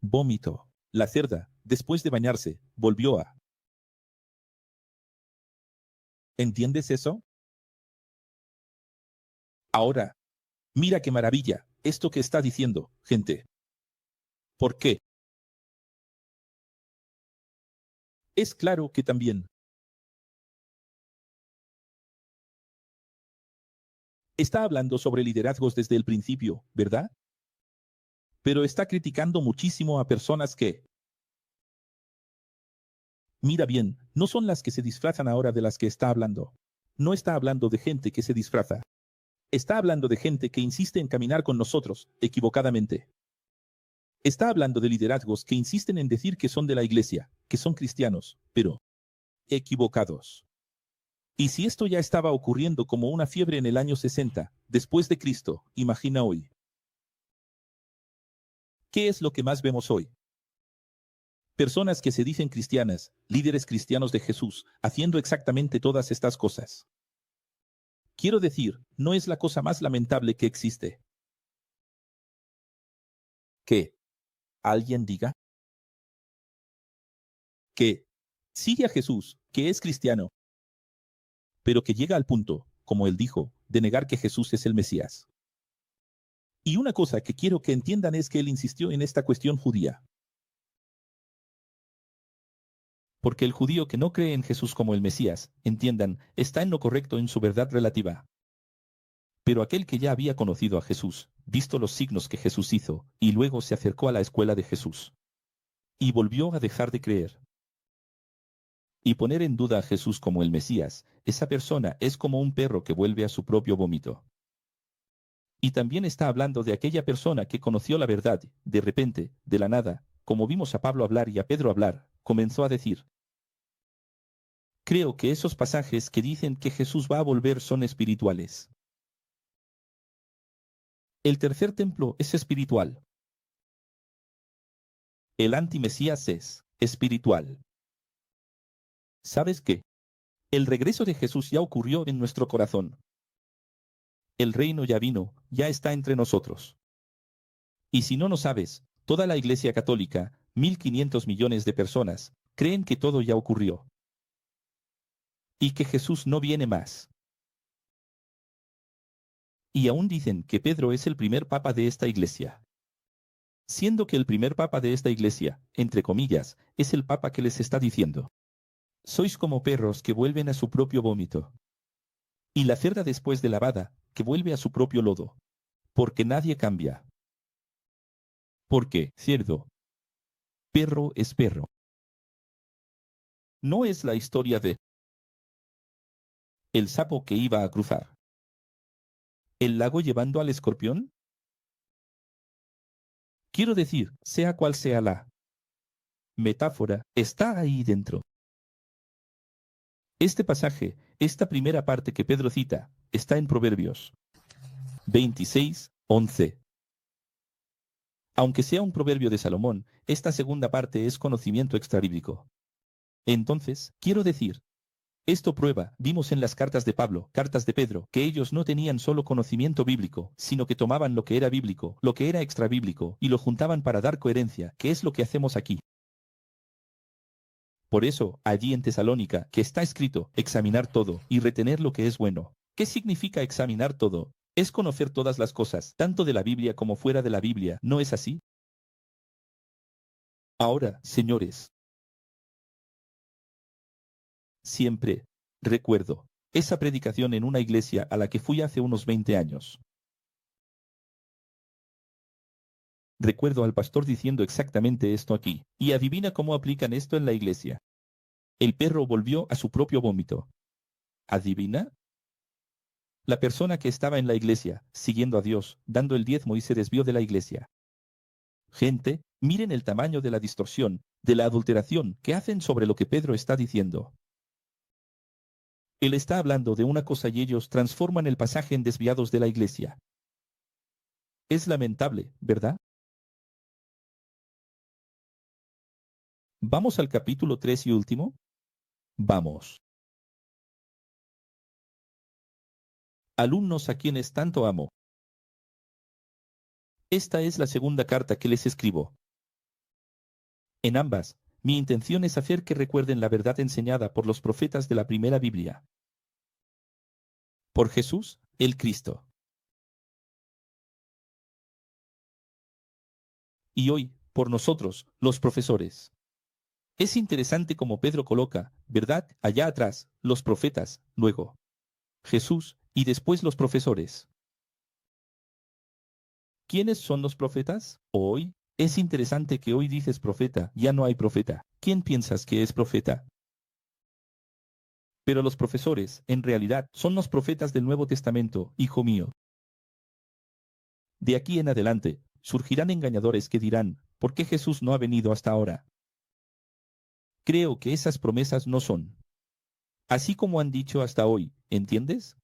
vómito. La cerda, después de bañarse, volvió a... ¿Entiendes eso? Ahora, mira qué maravilla, esto que está diciendo, gente. ¿Por qué? Es claro que también está hablando sobre liderazgos desde el principio, ¿verdad? Pero está criticando muchísimo a personas que, mira bien, no son las que se disfrazan ahora de las que está hablando. No está hablando de gente que se disfraza. Está hablando de gente que insiste en caminar con nosotros, equivocadamente. Está hablando de liderazgos que insisten en decir que son de la iglesia, que son cristianos, pero equivocados. Y si esto ya estaba ocurriendo como una fiebre en el año 60, después de Cristo, imagina hoy. ¿Qué es lo que más vemos hoy? Personas que se dicen cristianas, líderes cristianos de Jesús, haciendo exactamente todas estas cosas. Quiero decir, no es la cosa más lamentable que existe. Que alguien diga que sigue a Jesús, que es cristiano, pero que llega al punto, como él dijo, de negar que Jesús es el Mesías. Y una cosa que quiero que entiendan es que él insistió en esta cuestión judía. Porque el judío que no cree en Jesús como el Mesías, entiendan, está en lo correcto en su verdad relativa. Pero aquel que ya había conocido a Jesús, visto los signos que Jesús hizo, y luego se acercó a la escuela de Jesús, y volvió a dejar de creer y poner en duda a Jesús como el Mesías, esa persona es como un perro que vuelve a su propio vómito. Y también está hablando de aquella persona que conoció la verdad, de repente, de la nada, como vimos a Pablo hablar y a Pedro hablar, comenzó a decir: creo que esos pasajes que dicen que Jesús va a volver son espirituales. El tercer templo es espiritual. El antimesías es espiritual. ¿Sabes qué? El regreso de Jesús ya ocurrió en nuestro corazón. El reino ya vino, ya está entre nosotros. Y si no lo sabes, toda la Iglesia Católica, 1.500 millones de personas, creen que todo ya ocurrió. Y que Jesús no viene más. Y aún dicen que Pedro es el primer papa de esta Iglesia. Siendo que el primer papa de esta Iglesia, entre comillas, es el papa que les está diciendo: sois como perros que vuelven a su propio vómito. Y la cerda después de lavada, que vuelve a su propio lodo. Porque nadie cambia. Porque, cierto, perro es perro. ¿No es la historia de el sapo que iba a cruzar el lago llevando al escorpión? Quiero decir, sea cual sea la metáfora, está ahí dentro. Este pasaje, esta primera parte que Pedro cita, está en Proverbios 26:11. Aunque sea un proverbio de Salomón, esta segunda parte es conocimiento extrabíblico. Entonces, quiero decir, esto prueba, vimos en las cartas de Pablo, cartas de Pedro, que ellos no tenían solo conocimiento bíblico, sino que tomaban lo que era bíblico, lo que era extrabíblico, y lo juntaban para dar coherencia, que es lo que hacemos aquí. Por eso, allí en Tesalónica, que está escrito, examinar todo, y retener lo que es bueno. ¿Qué significa examinar todo? Es conocer todas las cosas, tanto de la Biblia como fuera de la Biblia, ¿no es así? Ahora, señores, siempre recuerdo esa predicación en una iglesia a la que fui hace unos 20 años. Recuerdo al pastor diciendo exactamente esto aquí, y adivina cómo aplican esto en la iglesia. El perro volvió a su propio vómito. ¿Adivina? La persona que estaba en la iglesia, siguiendo a Dios, dando el diezmo y se desvió de la iglesia. Gente, miren el tamaño de la distorsión, de la adulteración que hacen sobre lo que Pedro está diciendo. Él está hablando de una cosa y ellos transforman el pasaje en desviados de la iglesia. Es lamentable, ¿verdad? ¿Vamos al capítulo 3 y último? Vamos. Alumnos a quienes tanto amo. Esta es la segunda carta que les escribo. En ambas, mi intención es hacer que recuerden la verdad enseñada por los profetas de la primera Biblia. Por Jesús, el Cristo. Y hoy, por nosotros, los profesores. Es interesante como Pedro coloca, ¿verdad? Allá atrás, los profetas, luego Jesús y después los profesores. ¿Quiénes son los profetas? Hoy, es interesante que hoy dices profeta, ya no hay profeta. ¿Quién piensas que es profeta? Pero los profesores, en realidad, son los profetas del Nuevo Testamento, hijo mío. De aquí en adelante, surgirán engañadores que dirán, ¿por qué Jesús no ha venido hasta ahora? Creo que esas promesas no son. Así como han dicho hasta hoy, ¿entiendes?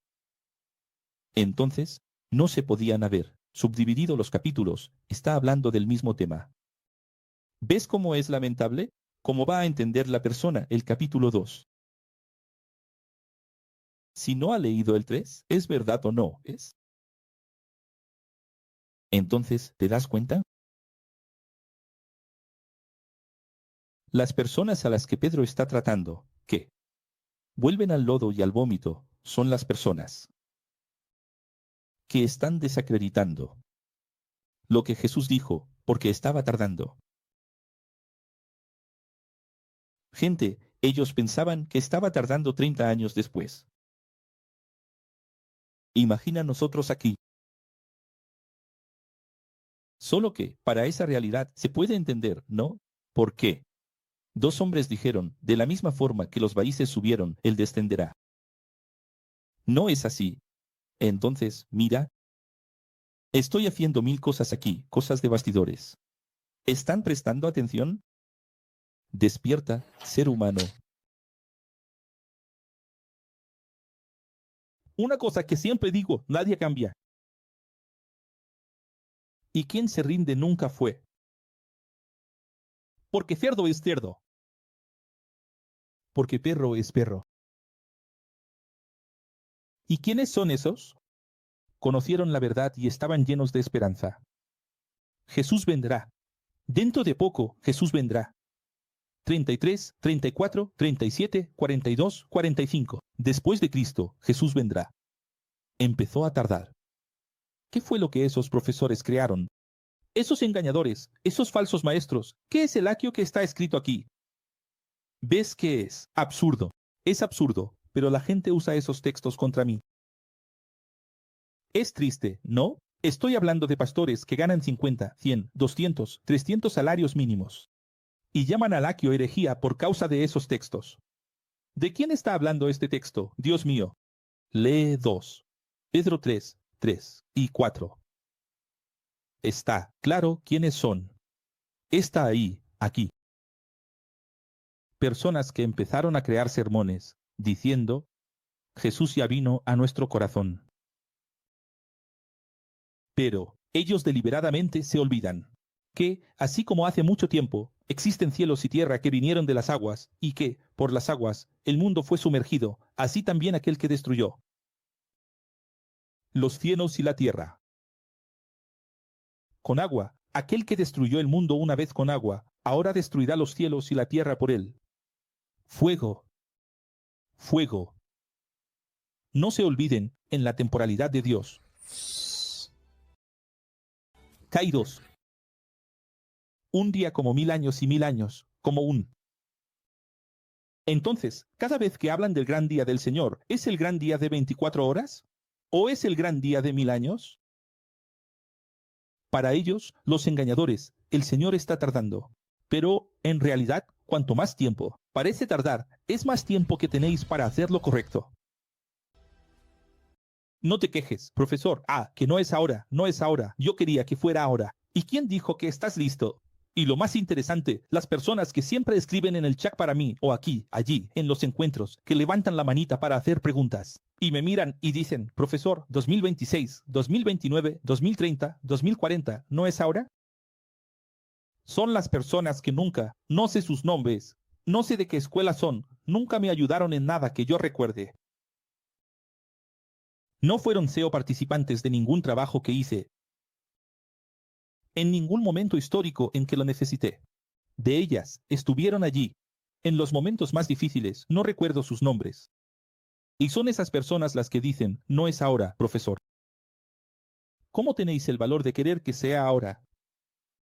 Entonces, no se podían haber subdividido los capítulos, está hablando del mismo tema. ¿Ves cómo es lamentable? ¿Cómo va a entender la persona el capítulo 2? Si no ha leído el 3, ¿es verdad o no? ¿Es? Entonces, ¿te das cuenta? Las personas a las que Pedro está tratando, que vuelven al lodo y al vómito, son las personas que están desacreditando lo que Jesús dijo, porque estaba tardando. Gente, ellos pensaban que estaba tardando 30 años después. Imagina nosotros aquí. Solo que, para esa realidad, se puede entender, ¿no? ¿Por qué? Dos hombres dijeron, de la misma forma que los países subieron, él descenderá. No es así. Entonces, mira. Estoy haciendo 1000 cosas aquí, cosas de bastidores. ¿Están prestando atención? Despierta, ser humano. Una cosa que siempre digo, nadie cambia. Y quien se rinde nunca fue. Porque cerdo es cerdo. Porque perro es perro. ¿Y quiénes son esos? Conocieron la verdad y estaban llenos de esperanza. Jesús vendrá. Dentro de poco, Jesús vendrá. 33, 34, 37, 42, 45. Después de Cristo, Jesús vendrá. Empezó a tardar. ¿Qué fue lo que esos profesores crearon? Esos engañadores, esos falsos maestros, ¿qué es el aquio que está escrito aquí? ¿Ves qué es? Absurdo. Es absurdo, pero la gente usa esos textos contra mí. Es triste, ¿no? Estoy hablando de pastores que ganan 50, 100, 200, 300 salarios mínimos. Y llaman al aquio herejía por causa de esos textos. ¿De quién está hablando este texto? Dios mío. Lee 2. Pedro 3, 3 y 4. Está claro quiénes son. Está ahí, aquí. Personas que empezaron a crear sermones, diciendo, Jesús ya vino a nuestro corazón. Pero ellos deliberadamente se olvidan que, así como hace mucho tiempo, existen cielos y tierra que vinieron de las aguas, y que, por las aguas, el mundo fue sumergido, así también aquel que destruyó los cielos y la tierra. Con agua, aquel que destruyó el mundo una vez con agua, ahora destruirá los cielos y la tierra por él. Fuego. Fuego. No se olviden en la temporalidad de Dios. Kairos. Un día como 1000 años y 1000 años, como un. Entonces, cada vez que hablan del gran día del Señor, ¿es el gran día de 24 horas? ¿O es el gran día de 1000 años? Para ellos, los engañadores, el Señor está tardando. Pero, en realidad, cuanto más tiempo parece tardar, es más tiempo que tenéis para hacer lo correcto. No te quejes, profesor. Ah, que no es ahora, no es ahora. Yo quería que fuera ahora. ¿Y quién dijo que estás listo? Y lo más interesante, las personas que siempre escriben en el chat para mí, o aquí, allí, en los encuentros, que levantan la manita para hacer preguntas, y me miran y dicen, profesor, 2026, 2029, 2030, 2040, ¿no es ahora? Son las personas que nunca, no sé sus nombres, no sé de qué escuela son, nunca me ayudaron en nada que yo recuerde. No fueron SEO participantes de ningún trabajo que hice, en ningún momento histórico en que lo necesité. De ellas, estuvieron allí. En los momentos más difíciles, no recuerdo sus nombres. Y son esas personas las que dicen, no es ahora, profesor. ¿Cómo tenéis el valor de querer que sea ahora?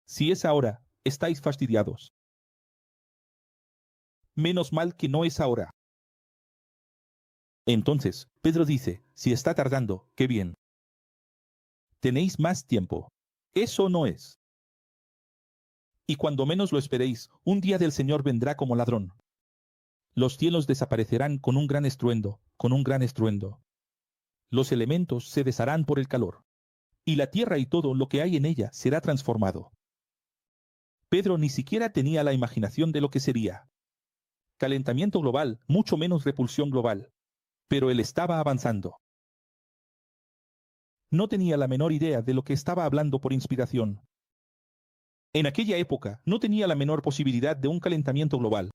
Si es ahora, estáis fastidiados. Menos mal que no es ahora. Entonces, Pedro dice, si está tardando, qué bien. Tenéis más tiempo. Eso no es. Y cuando menos lo esperéis, un día del Señor vendrá como ladrón. Los cielos desaparecerán con un gran estruendo, con un gran estruendo. Los elementos se desharán por el calor. Y la tierra y todo lo que hay en ella será transformado. Pedro ni siquiera tenía la imaginación de lo que sería. Calentamiento global, mucho menos repulsión global. Pero él estaba avanzando. No tenía la menor idea de lo que estaba hablando por inspiración. En aquella época no tenía la menor posibilidad de un calentamiento global.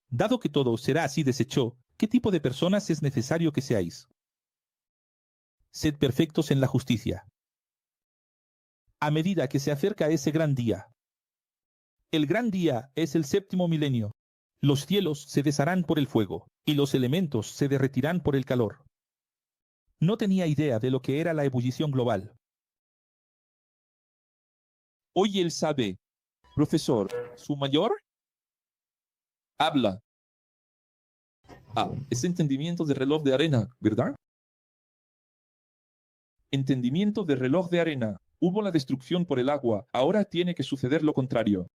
Dado que todo será así deshecho, ¿qué tipo de personas es necesario que seáis? Sed perfectos en la justicia. A medida que se acerca ese gran día. El gran día es el 7º milenio. Los cielos se desharán por el fuego, y los elementos se derretirán por el calor. No tenía idea de lo que era la ebullición global. Hoy él sabe. Profesor, ¿su mayor? Habla. Es entendimiento de reloj de arena, ¿verdad? Entendimiento de reloj de arena. Hubo la destrucción por el agua, ahora tiene que suceder lo contrario.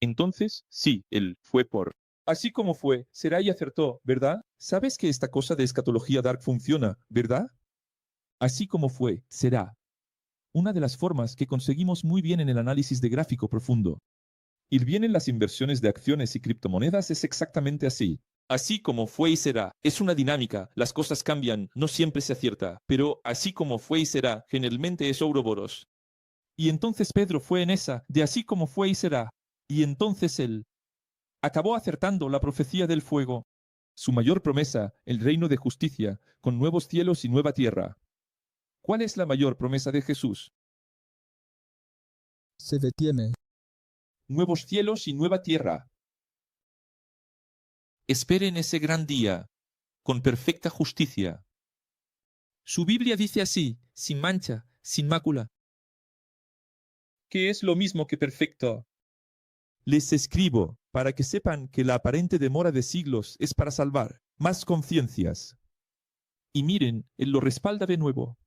Entonces, sí, él fue por. Así como fue, será y acertó, ¿verdad? ¿Sabes que esta cosa de escatología dark funciona, verdad? Así como fue, será. Una de las formas que conseguimos muy bien en el análisis de gráfico profundo. Ir bien en las inversiones de acciones y criptomonedas es exactamente así. Así como fue y será, es una dinámica, las cosas cambian, no siempre se acierta, pero así como fue y será, generalmente es Ouroboros. Y entonces Pedro fue en esa, de así como fue y será, y entonces él acabó acertando la profecía del fuego, su mayor promesa, el reino de justicia, con nuevos cielos y nueva tierra. ¿Cuál es la mayor promesa de Jesús? Se detiene. Nuevos cielos y nueva tierra. Esperen ese gran día, con perfecta justicia. Su Biblia dice así, sin mancha, sin mácula. ¿Qué es lo mismo que perfecto? Les escribo, para que sepan que la aparente demora de siglos es para salvar más conciencias. Y miren, él lo respalda de nuevo.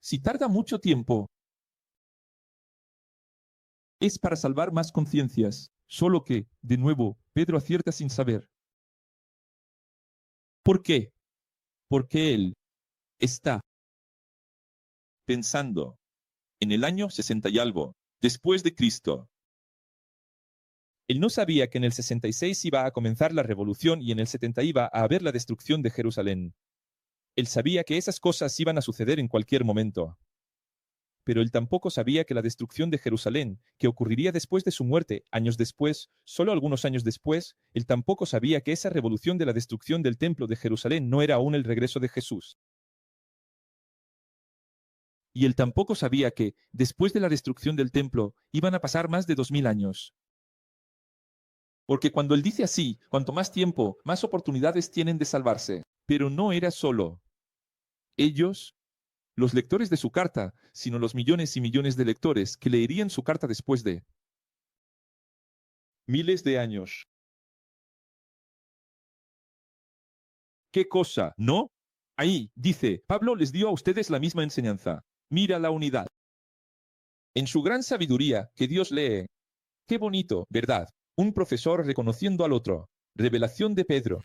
Si tarda mucho tiempo, es para salvar más conciencias, solo que, de nuevo, Pedro acierta sin saber. ¿Por qué? Porque él está pensando en el año 60 y algo, después de Cristo. Él no sabía que en el 66 iba a comenzar la revolución y en el 70 iba a haber la destrucción de Jerusalén. Él sabía que esas cosas iban a suceder en cualquier momento. Pero él tampoco sabía que la destrucción de Jerusalén, que ocurriría después de su muerte, años después, solo algunos años después, él tampoco sabía que esa revolución de la destrucción del templo de Jerusalén no era aún el regreso de Jesús. Y él tampoco sabía que, después de la destrucción del templo, iban a pasar más de 2000 años. Porque cuando él dice así, cuanto más tiempo, más oportunidades tienen de salvarse. Pero no era solo ellos, los lectores de su carta, sino los millones y millones de lectores que leerían su carta después de miles de años. ¿Qué cosa? ¿No? Ahí, dice, Pablo les dio a ustedes la misma enseñanza. Mira la unidad. En su gran sabiduría, que Dios lee. Qué bonito, ¿verdad? Un profesor reconociendo al otro. Revelación de Pedro.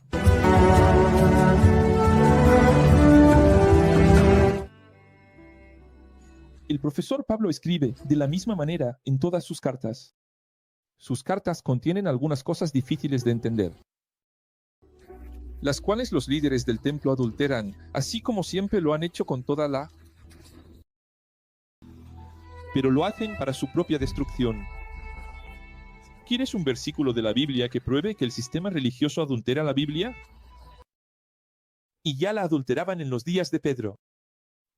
El profesor Pablo escribe de la misma manera en todas sus cartas. Sus cartas contienen algunas cosas difíciles de entender, las cuales los líderes del templo adulteran, así como siempre lo han hecho con toda la... Pero lo hacen para su propia destrucción. ¿Quieres un versículo de la Biblia que pruebe que el sistema religioso adultera la Biblia? Y ya la adulteraban en los días de Pedro.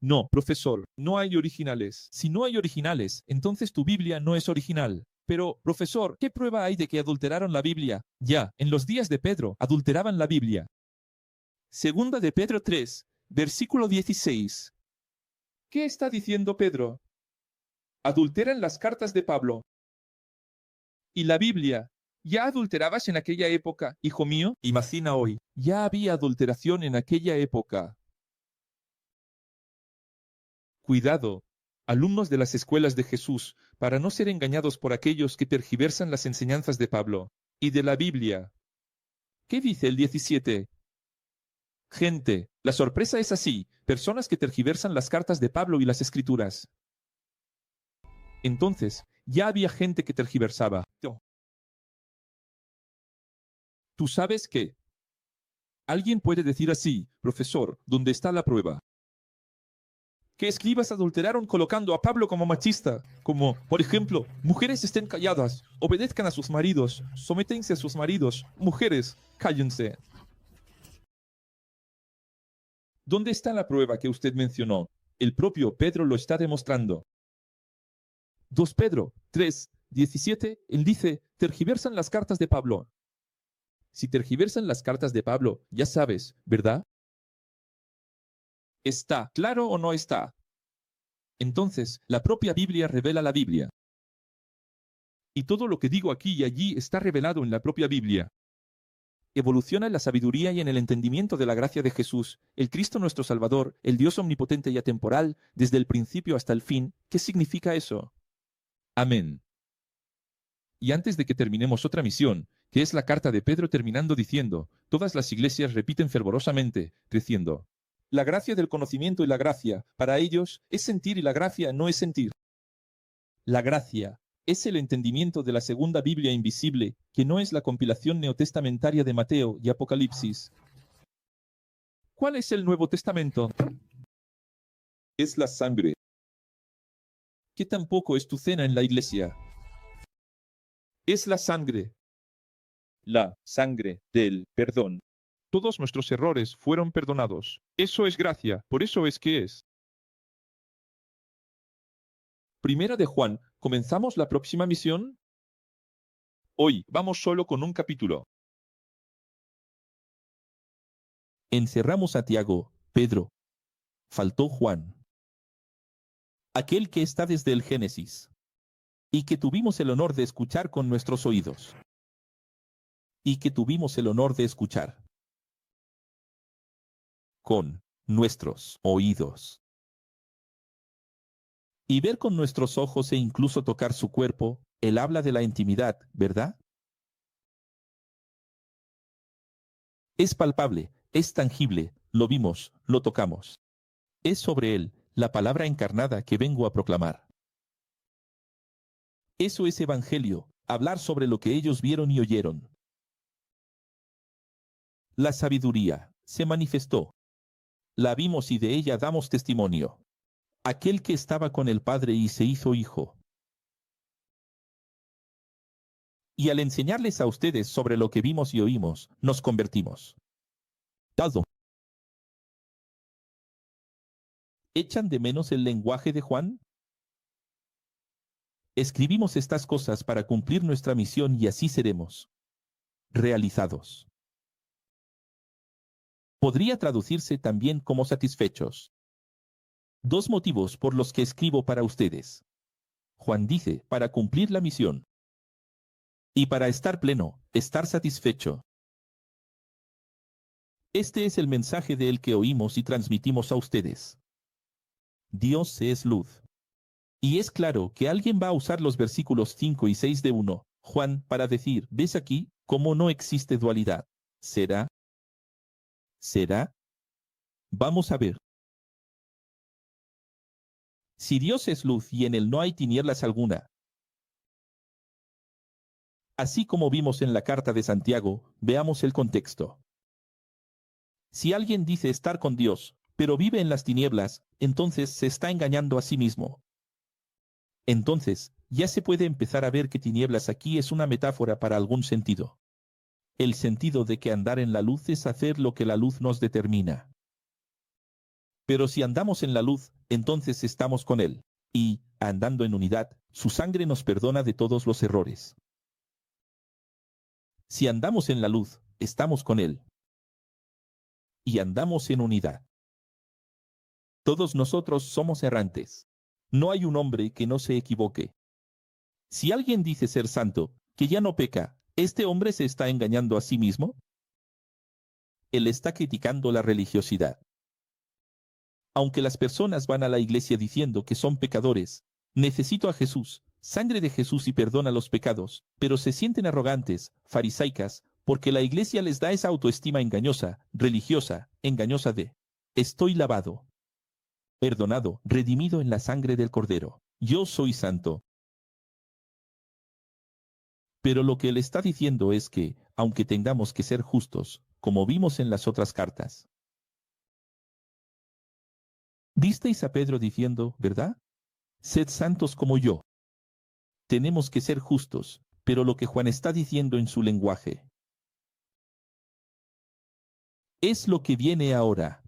No, profesor, no hay originales. Si no hay originales, entonces tu Biblia no es original. Pero, profesor, ¿qué prueba hay de que adulteraron la Biblia? Ya, en los días de Pedro, adulteraban la Biblia. Segunda de Pedro 3, versículo 16. ¿Qué está diciendo Pedro? Adulteran las cartas de Pablo. ¿Y la Biblia? ¿Ya adulterabas en aquella época, hijo mío? Imagina hoy. Ya había adulteración en aquella época. Cuidado, alumnos de las escuelas de Jesús, para no ser engañados por aquellos que tergiversan las enseñanzas de Pablo y de la Biblia. ¿Qué dice el 17? Gente, la sorpresa es así, personas que tergiversan las cartas de Pablo y las escrituras. Entonces, ya había gente que tergiversaba. ¿Tú sabes qué? Alguien puede decir así, profesor, ¿dónde está la prueba? Que escribas adulteraron colocando a Pablo como machista, como, por ejemplo, mujeres estén calladas, obedezcan a sus maridos, sométense a sus maridos, mujeres, cállense. ¿Dónde está la prueba que usted mencionó? El propio Pedro lo está demostrando. 2 Pedro 3, 17, él dice, tergiversan las cartas de Pablo. Si tergiversan las cartas de Pablo, ya sabes, ¿verdad? ¿Está claro o no está? Entonces, la propia Biblia revela la Biblia. Y todo lo que digo aquí y allí está revelado en la propia Biblia. Evoluciona en la sabiduría y en el entendimiento de la gracia de Jesús, el Cristo nuestro Salvador, el Dios omnipotente y atemporal, desde el principio hasta el fin. ¿Qué significa eso? Amén. Y antes de que terminemos otra misión, que es la carta de Pedro terminando diciendo, todas las iglesias repiten fervorosamente, diciendo, La gracia del conocimiento y la gracia, para ellos, es sentir y la gracia no es sentir. La gracia es el entendimiento de la segunda Biblia invisible, que no es la compilación neotestamentaria de Mateo y Apocalipsis. ¿Cuál es el Nuevo Testamento? Es la sangre. Que tampoco es tu cena en la iglesia. Es la sangre. La sangre del perdón. Todos nuestros errores fueron perdonados. Eso es gracia, por eso es que es. Primera de Juan, ¿comenzamos la próxima misión? Hoy vamos solo con un capítulo. Encerramos a Tiago, Pedro. Faltó Juan. Aquel que está desde el Génesis. Y que tuvimos el honor de escuchar con nuestros oídos. Y que tuvimos el honor de escuchar. Con nuestros oídos. Y ver con nuestros ojos e incluso tocar su cuerpo, él habla de la intimidad, ¿verdad? Es palpable, es tangible, lo vimos, lo tocamos. Es sobre él, la palabra encarnada que vengo a proclamar. Eso es evangelio, hablar sobre lo que ellos vieron y oyeron. La sabiduría se manifestó. La vimos y de ella damos testimonio. Aquel que estaba con el Padre y se hizo hijo. Y al enseñarles a ustedes sobre lo que vimos y oímos, nos convertimos. Todo. ¿Echan de menos el lenguaje de Juan? Escribimos estas cosas para cumplir nuestra misión y así seremos realizados. Podría traducirse también como satisfechos. Dos motivos por los que escribo para ustedes. Juan dice, para cumplir la misión. Y para estar pleno, estar satisfecho. Este es el mensaje de él que oímos y transmitimos a ustedes. Dios es luz. Y es claro que alguien va a usar los versículos 5 y 6 de 1, Juan, para decir, ¿ves aquí cómo no existe dualidad? ¿Será? ¿Será? Vamos a ver. Si Dios es luz y en él no hay tinieblas alguna. Así como vimos en la carta de Santiago, veamos el contexto. Si alguien dice estar con Dios, pero vive en las tinieblas, entonces se está engañando a sí mismo. Entonces, ya se puede empezar a ver que tinieblas aquí es una metáfora para algún sentido. El sentido de que andar en la luz es hacer lo que la luz nos determina. Pero si andamos en la luz, entonces estamos con Él, y, andando en unidad, su sangre nos perdona de todos los errores. Si andamos en la luz, estamos con Él, y andamos en unidad. Todos nosotros somos errantes. No hay un hombre que no se equivoque. Si alguien dice ser santo, que ya no peca, ¿este hombre se está engañando a sí mismo? Él está criticando la religiosidad. Aunque las personas van a la iglesia diciendo que son pecadores, necesito a Jesús, sangre de Jesús y perdona los pecados, pero se sienten arrogantes, farisaicas, porque la iglesia les da esa autoestima engañosa, religiosa, engañosa de estoy lavado, perdonado, redimido en la sangre del Cordero. Yo soy santo. Pero lo que él está diciendo es que, aunque tengamos que ser justos, como vimos en las otras cartas. Visteis a Pedro diciendo, ¿verdad? Sed santos como yo. Tenemos que ser justos, pero lo que Juan está diciendo en su lenguaje es lo que viene ahora.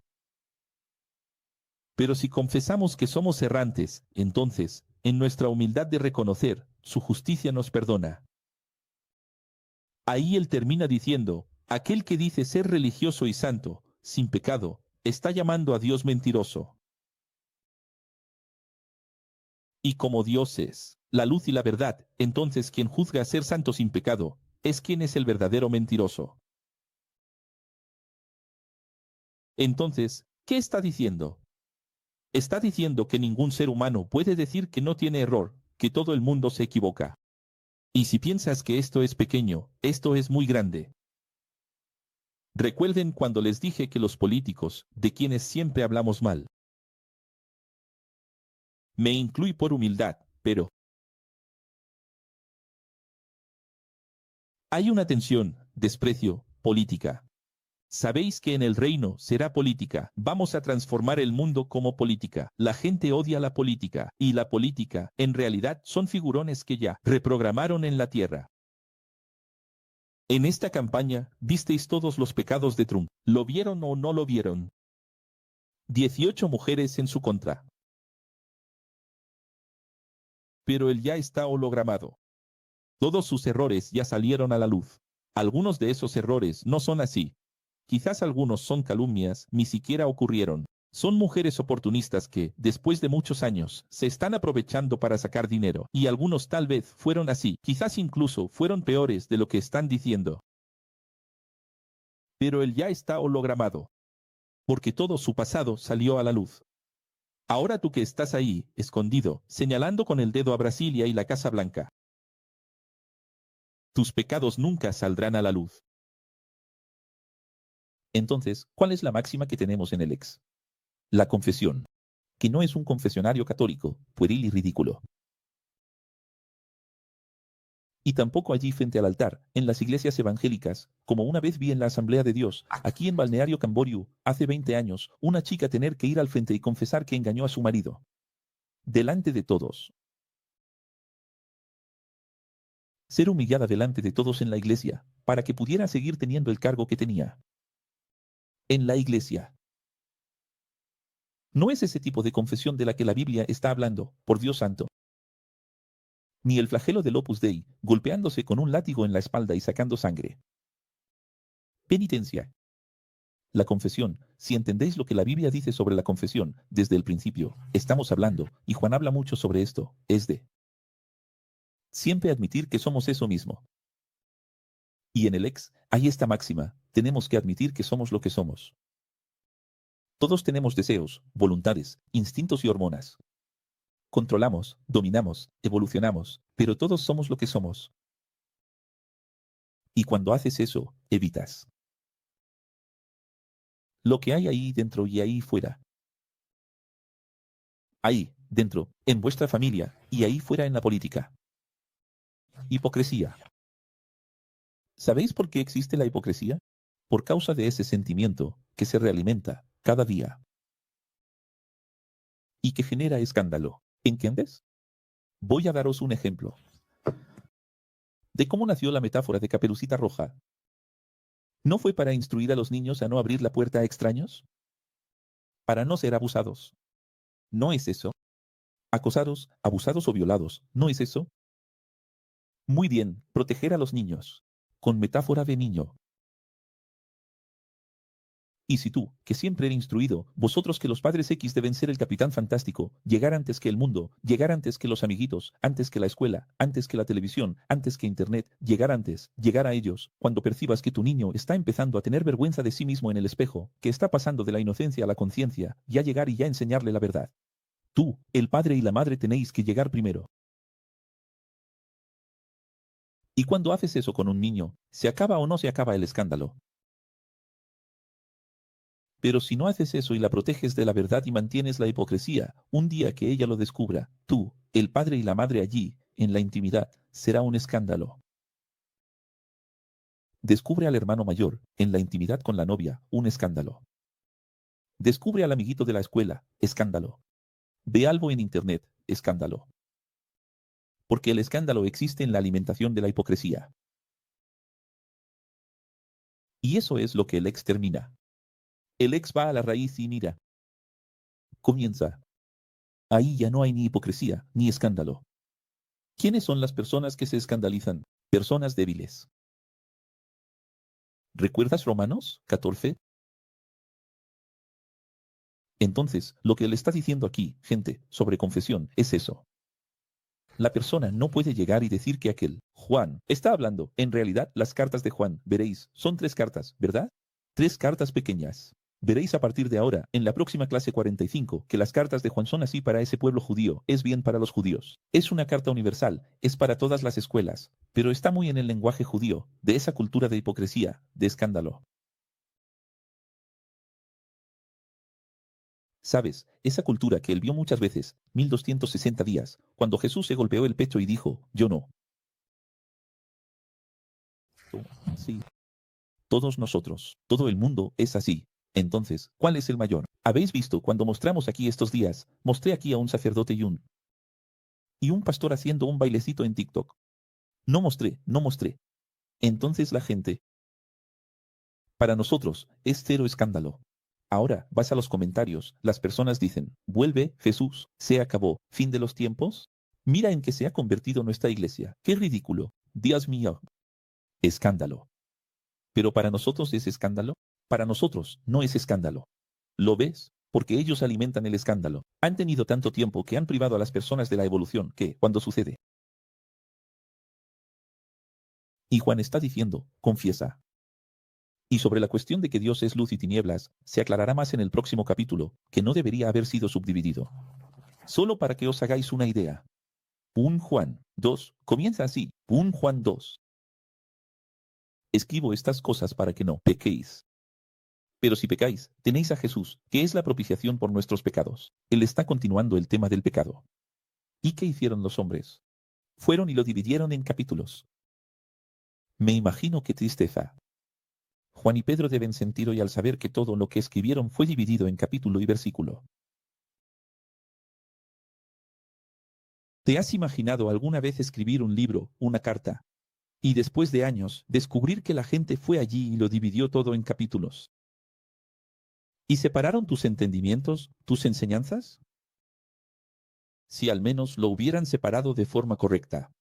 Pero si confesamos que somos errantes, entonces, en nuestra humildad de reconocer, su justicia nos perdona. Ahí él termina diciendo, aquel que dice ser religioso y santo, sin pecado, está llamando a Dios mentiroso. Y como Dios es la luz y la verdad, entonces quien juzga ser santo sin pecado, es quien es el verdadero mentiroso. Entonces, ¿qué está diciendo? Está diciendo que ningún ser humano puede decir que no tiene error, que todo el mundo se equivoca. Y si piensas que esto es pequeño, esto es muy grande. Recuerden cuando les dije que los políticos, de quienes siempre hablamos mal. Me incluí por humildad, pero hay una tensión, desprecio, política. Sabéis que en el reino será política. Vamos a transformar el mundo como política. La gente odia la política, y la política, en realidad, son figurones que ya reprogramaron en la tierra. En esta campaña, visteis todos los pecados de Trump. ¿Lo vieron o no lo vieron? 18 mujeres en su contra. Pero él ya está hologramado. Todos sus errores ya salieron a la luz. Algunos de esos errores no son así. Quizás algunos son calumnias, ni siquiera ocurrieron. Son mujeres oportunistas que, después de muchos años, se están aprovechando para sacar dinero. Y algunos tal vez fueron así, quizás incluso fueron peores de lo que están diciendo. Pero él ya está hologramado. Porque todo su pasado salió a la luz. Ahora tú que estás ahí, escondido, señalando con el dedo a Brasilia y la Casa Blanca. Tus pecados nunca saldrán a la luz. Entonces, ¿cuál es la máxima que tenemos en el ex? La confesión, que no es un confesionario católico, pueril y ridículo. Y tampoco allí frente al altar, en las iglesias evangélicas, como una vez vi en la Asamblea de Dios, aquí en Balneario Camboriú, hace 20 años, una chica tener que ir al frente y confesar que engañó a su marido. Delante de todos. Ser humillada delante de todos en la iglesia, para que pudiera seguir teniendo el cargo que tenía. En la iglesia. No es ese tipo de confesión de la que la Biblia está hablando, por Dios santo. Ni el flagelo del Opus Dei, golpeándose con un látigo en la espalda y sacando sangre. Penitencia. La confesión, si entendéis lo que la Biblia dice sobre la confesión, desde el principio, estamos hablando, y Juan habla mucho sobre esto, es de siempre admitir que somos eso mismo. Y en el ex, hay esta máxima, tenemos que admitir que somos lo que somos. Todos tenemos deseos, voluntades, instintos y hormonas. Controlamos, dominamos, evolucionamos, pero todos somos lo que somos. Y cuando haces eso, evitas lo que hay ahí dentro y ahí fuera. Ahí, dentro, en vuestra familia, y ahí fuera en la política. Hipocresía. ¿Sabéis por qué existe la hipocresía? Por causa de ese sentimiento que se realimenta cada día y que genera escándalo. ¿Entiendes? Voy a daros un ejemplo de cómo nació la metáfora de Caperucita Roja. ¿No fue para instruir a los niños a no abrir la puerta a extraños? Para no ser abusados. ¿No es eso? Acosados, abusados o violados, ¿no es eso? Muy bien, proteger a los niños. Con metáfora de niño. Y si tú, que siempre eres instruido, vosotros que los padres X deben ser el capitán fantástico, llegar antes que el mundo, llegar antes que los amiguitos, antes que la escuela, antes que la televisión, antes que internet, llegar antes, llegar a ellos, cuando percibas que tu niño está empezando a tener vergüenza de sí mismo en el espejo, que está pasando de la inocencia a la conciencia, ya llegar y ya enseñarle la verdad. Tú, el padre y la madre tenéis que llegar primero. Y cuando haces eso con un niño, ¿se acaba o no se acaba el escándalo? Pero si no haces eso y la proteges de la verdad y mantienes la hipocresía, un día que ella lo descubra, tú, el padre y la madre allí, en la intimidad, será un escándalo. Descubre al hermano mayor, en la intimidad con la novia, un escándalo. Descubre al amiguito de la escuela, escándalo. Ve algo en internet, escándalo. Porque el escándalo existe en la alimentación de la hipocresía. Y eso es lo que el ex termina. El ex va a la raíz y mira. Comienza. Ahí ya no hay ni hipocresía, ni escándalo. ¿Quiénes son las personas que se escandalizan? Personas débiles. ¿Recuerdas Romanos 14? Entonces, lo que le está diciendo aquí, gente, sobre confesión, es eso. La persona no puede llegar y decir que aquel, Juan, está hablando. En realidad, las cartas de Juan, veréis, son 3 cartas, ¿verdad? 3 cartas pequeñas. Veréis a partir de ahora, en la próxima clase 45, que las cartas de Juan son así para ese pueblo judío, es bien para los judíos. Es una carta universal, es para todas las escuelas, pero está muy en el lenguaje judío, de esa cultura de hipocresía, de escándalo. ¿Sabes? Esa cultura que él vio muchas veces, 1260 días, cuando Jesús se golpeó el pecho y dijo, yo no. Sí. Todos nosotros, todo el mundo es así. Entonces, ¿cuál es el mayor? Habéis visto cuando mostramos aquí estos días, mostré aquí a un sacerdote y un pastor haciendo un bailecito en TikTok. No mostré. Entonces la gente, para nosotros, es cero escándalo. Ahora, vas a los comentarios, las personas dicen, vuelve, Jesús, se acabó, fin de los tiempos. Mira en qué se ha convertido nuestra iglesia. Qué ridículo. Dios mío. Escándalo. Pero para nosotros es escándalo. Para nosotros no es escándalo. ¿Lo ves? Porque ellos alimentan el escándalo. Han tenido tanto tiempo que han privado a las personas de la evolución que, cuando sucede. Y Juan está diciendo, confiesa. Y sobre la cuestión de que Dios es luz y tinieblas, se aclarará más en el próximo capítulo, que no debería haber sido subdividido. Solo para que os hagáis una idea. 1 Juan 2 comienza así, 1 Juan 2. Escribo estas cosas para que no pequéis. Pero si pecáis, tenéis a Jesús, que es la propiciación por nuestros pecados. Él está continuando el tema del pecado. ¿Y qué hicieron los hombres? Fueron y lo dividieron en capítulos. Me imagino qué tristeza. Juan y Pedro deben sentir hoy al saber que todo lo que escribieron fue dividido en capítulo y versículo. ¿Te has imaginado alguna vez escribir un libro, una carta, y después de años descubrir que la gente fue allí y lo dividió todo en capítulos? ¿Y separaron tus entendimientos, tus enseñanzas? Si al menos lo hubieran separado de forma correcta.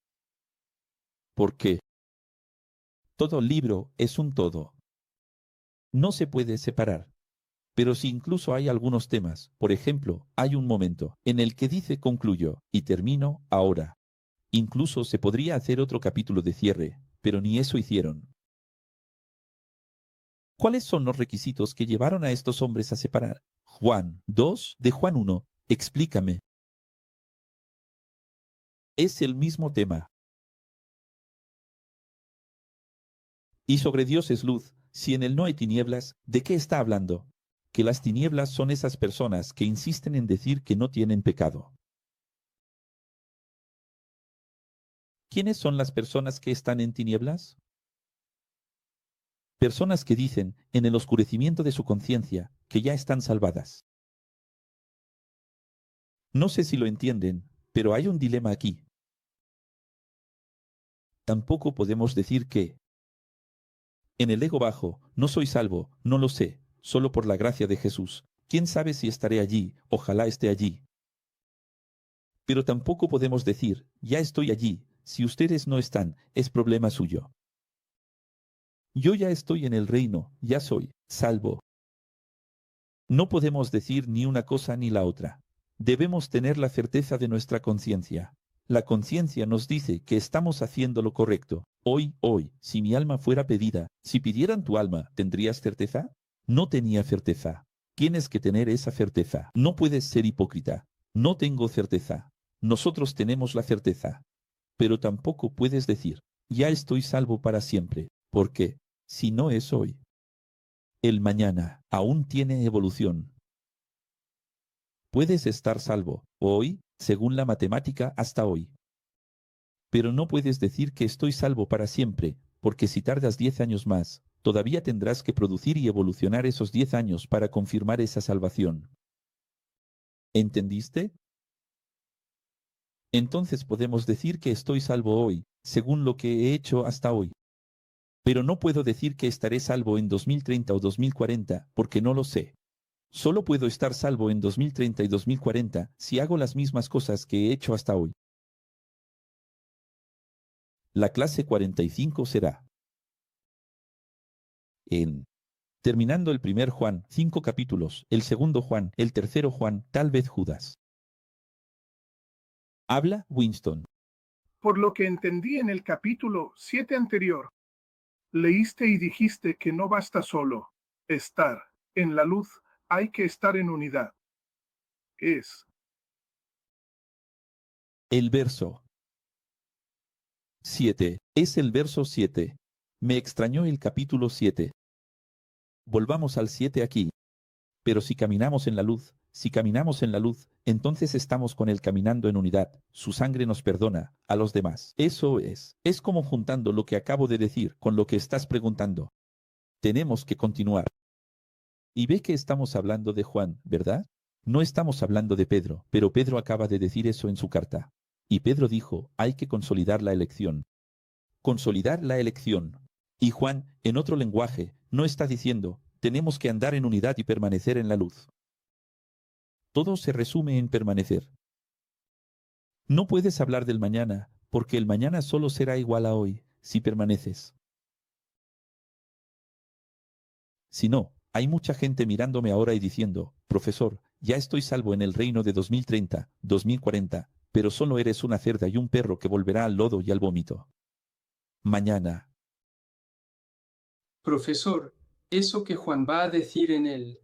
¿Por qué? Todo libro es un todo. No se puede separar. Pero si incluso hay algunos temas, por ejemplo, hay un momento en el que dice concluyo y termino ahora. Incluso se podría hacer otro capítulo de cierre, pero ni eso hicieron. ¿Cuáles son los requisitos que llevaron a estos hombres a separar? Juan 2 de Juan 1. Explícame. Es el mismo tema. Y sobre Dios es luz, si en él no hay tinieblas, ¿de qué está hablando? Que las tinieblas son esas personas que insisten en decir que no tienen pecado. ¿Quiénes son las personas que están en tinieblas? Personas que dicen, en el oscurecimiento de su conciencia, que ya están salvadas. No sé si lo entienden, pero hay un dilema aquí. Tampoco podemos decir que, en el ego bajo, no soy salvo, no lo sé, solo por la gracia de Jesús. ¿Quién sabe si estaré allí? Ojalá esté allí. Pero tampoco podemos decir, ya estoy allí, si ustedes no están, es problema suyo. Yo ya estoy en el reino, ya soy salvo. No podemos decir ni una cosa ni la otra. Debemos tener la certeza de nuestra conciencia. La conciencia nos dice que estamos haciendo lo correcto. Hoy, si mi alma fuera pedida, si pidieran tu alma, ¿tendrías certeza? No tenía certeza. Tienes que tener esa certeza. No puedes ser hipócrita. No tengo certeza. Nosotros tenemos la certeza. Pero tampoco puedes decir, ya estoy salvo para siempre. ¿Por qué? Si no es hoy. El mañana aún tiene evolución. Puedes estar salvo, hoy, según la matemática, hasta hoy. Pero no puedes decir que estoy salvo para siempre, porque si tardas 10 años más, todavía tendrás que producir y evolucionar esos 10 años para confirmar esa salvación. ¿Entendiste? Entonces podemos decir que estoy salvo hoy, según lo que he hecho hasta hoy. Pero no puedo decir que estaré salvo en 2030 o 2040, porque no lo sé. Solo puedo estar salvo en 2030 y 2040 si hago las mismas cosas que he hecho hasta hoy. La clase 45 será en terminando el primer Juan, 5 capítulos, el segundo Juan, el tercero Juan, tal vez Judas. Habla Winston. Por lo que entendí en el capítulo 7 anterior, leíste y dijiste que no basta solo estar En la luz hay que estar en unidad. Es El verso 7. Es el verso 7. Me extrañó el capítulo 7. Volvamos al 7 aquí. Pero si caminamos en la luz, entonces estamos con Él caminando en unidad. Su sangre nos perdona a los demás. Eso es. Es como juntando lo que acabo de decir con lo que estás preguntando. Tenemos que continuar. Y ve que estamos hablando de Juan, ¿verdad? No estamos hablando de Pedro, pero Pedro acaba de decir eso en su carta. Y Pedro dijo, hay que consolidar la elección. Consolidar la elección. Y Juan, en otro lenguaje, no está diciendo, tenemos que andar en unidad y permanecer en la luz. Todo se resume en permanecer. No puedes hablar del mañana, porque el mañana solo será igual a hoy, si permaneces. Si no, hay mucha gente mirándome ahora y diciendo, profesor, ya estoy salvo en el reino de 2030, 2040, pero solo eres una cerda y un perro que volverá al lodo y al vómito. Mañana. Profesor, eso que Juan va a decir en el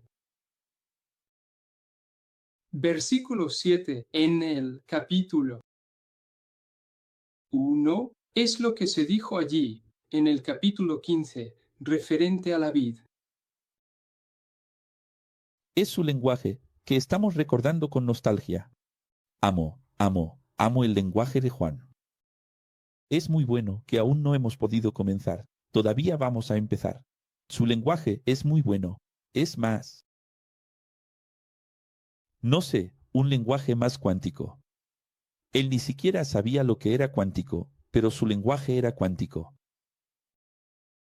versículo 7, en el capítulo 1, es lo que se dijo allí, en el capítulo 15, referente a la vid. Es su lenguaje, que estamos recordando con nostalgia. Amo el lenguaje de Juan. Es muy bueno que aún no hemos podido comenzar. Todavía vamos a empezar. Su lenguaje es muy bueno. Es más. No sé, un lenguaje más cuántico. Él ni siquiera sabía lo que era cuántico, pero su lenguaje era cuántico.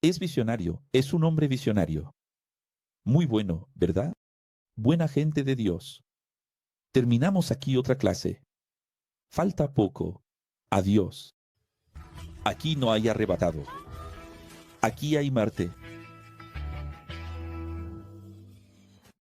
Es visionario, es un hombre visionario. Muy bueno, ¿verdad? Buena gente de Dios. Terminamos aquí otra clase. Falta poco. Adiós. Aquí no hay arrebatado. Aquí hay Marte.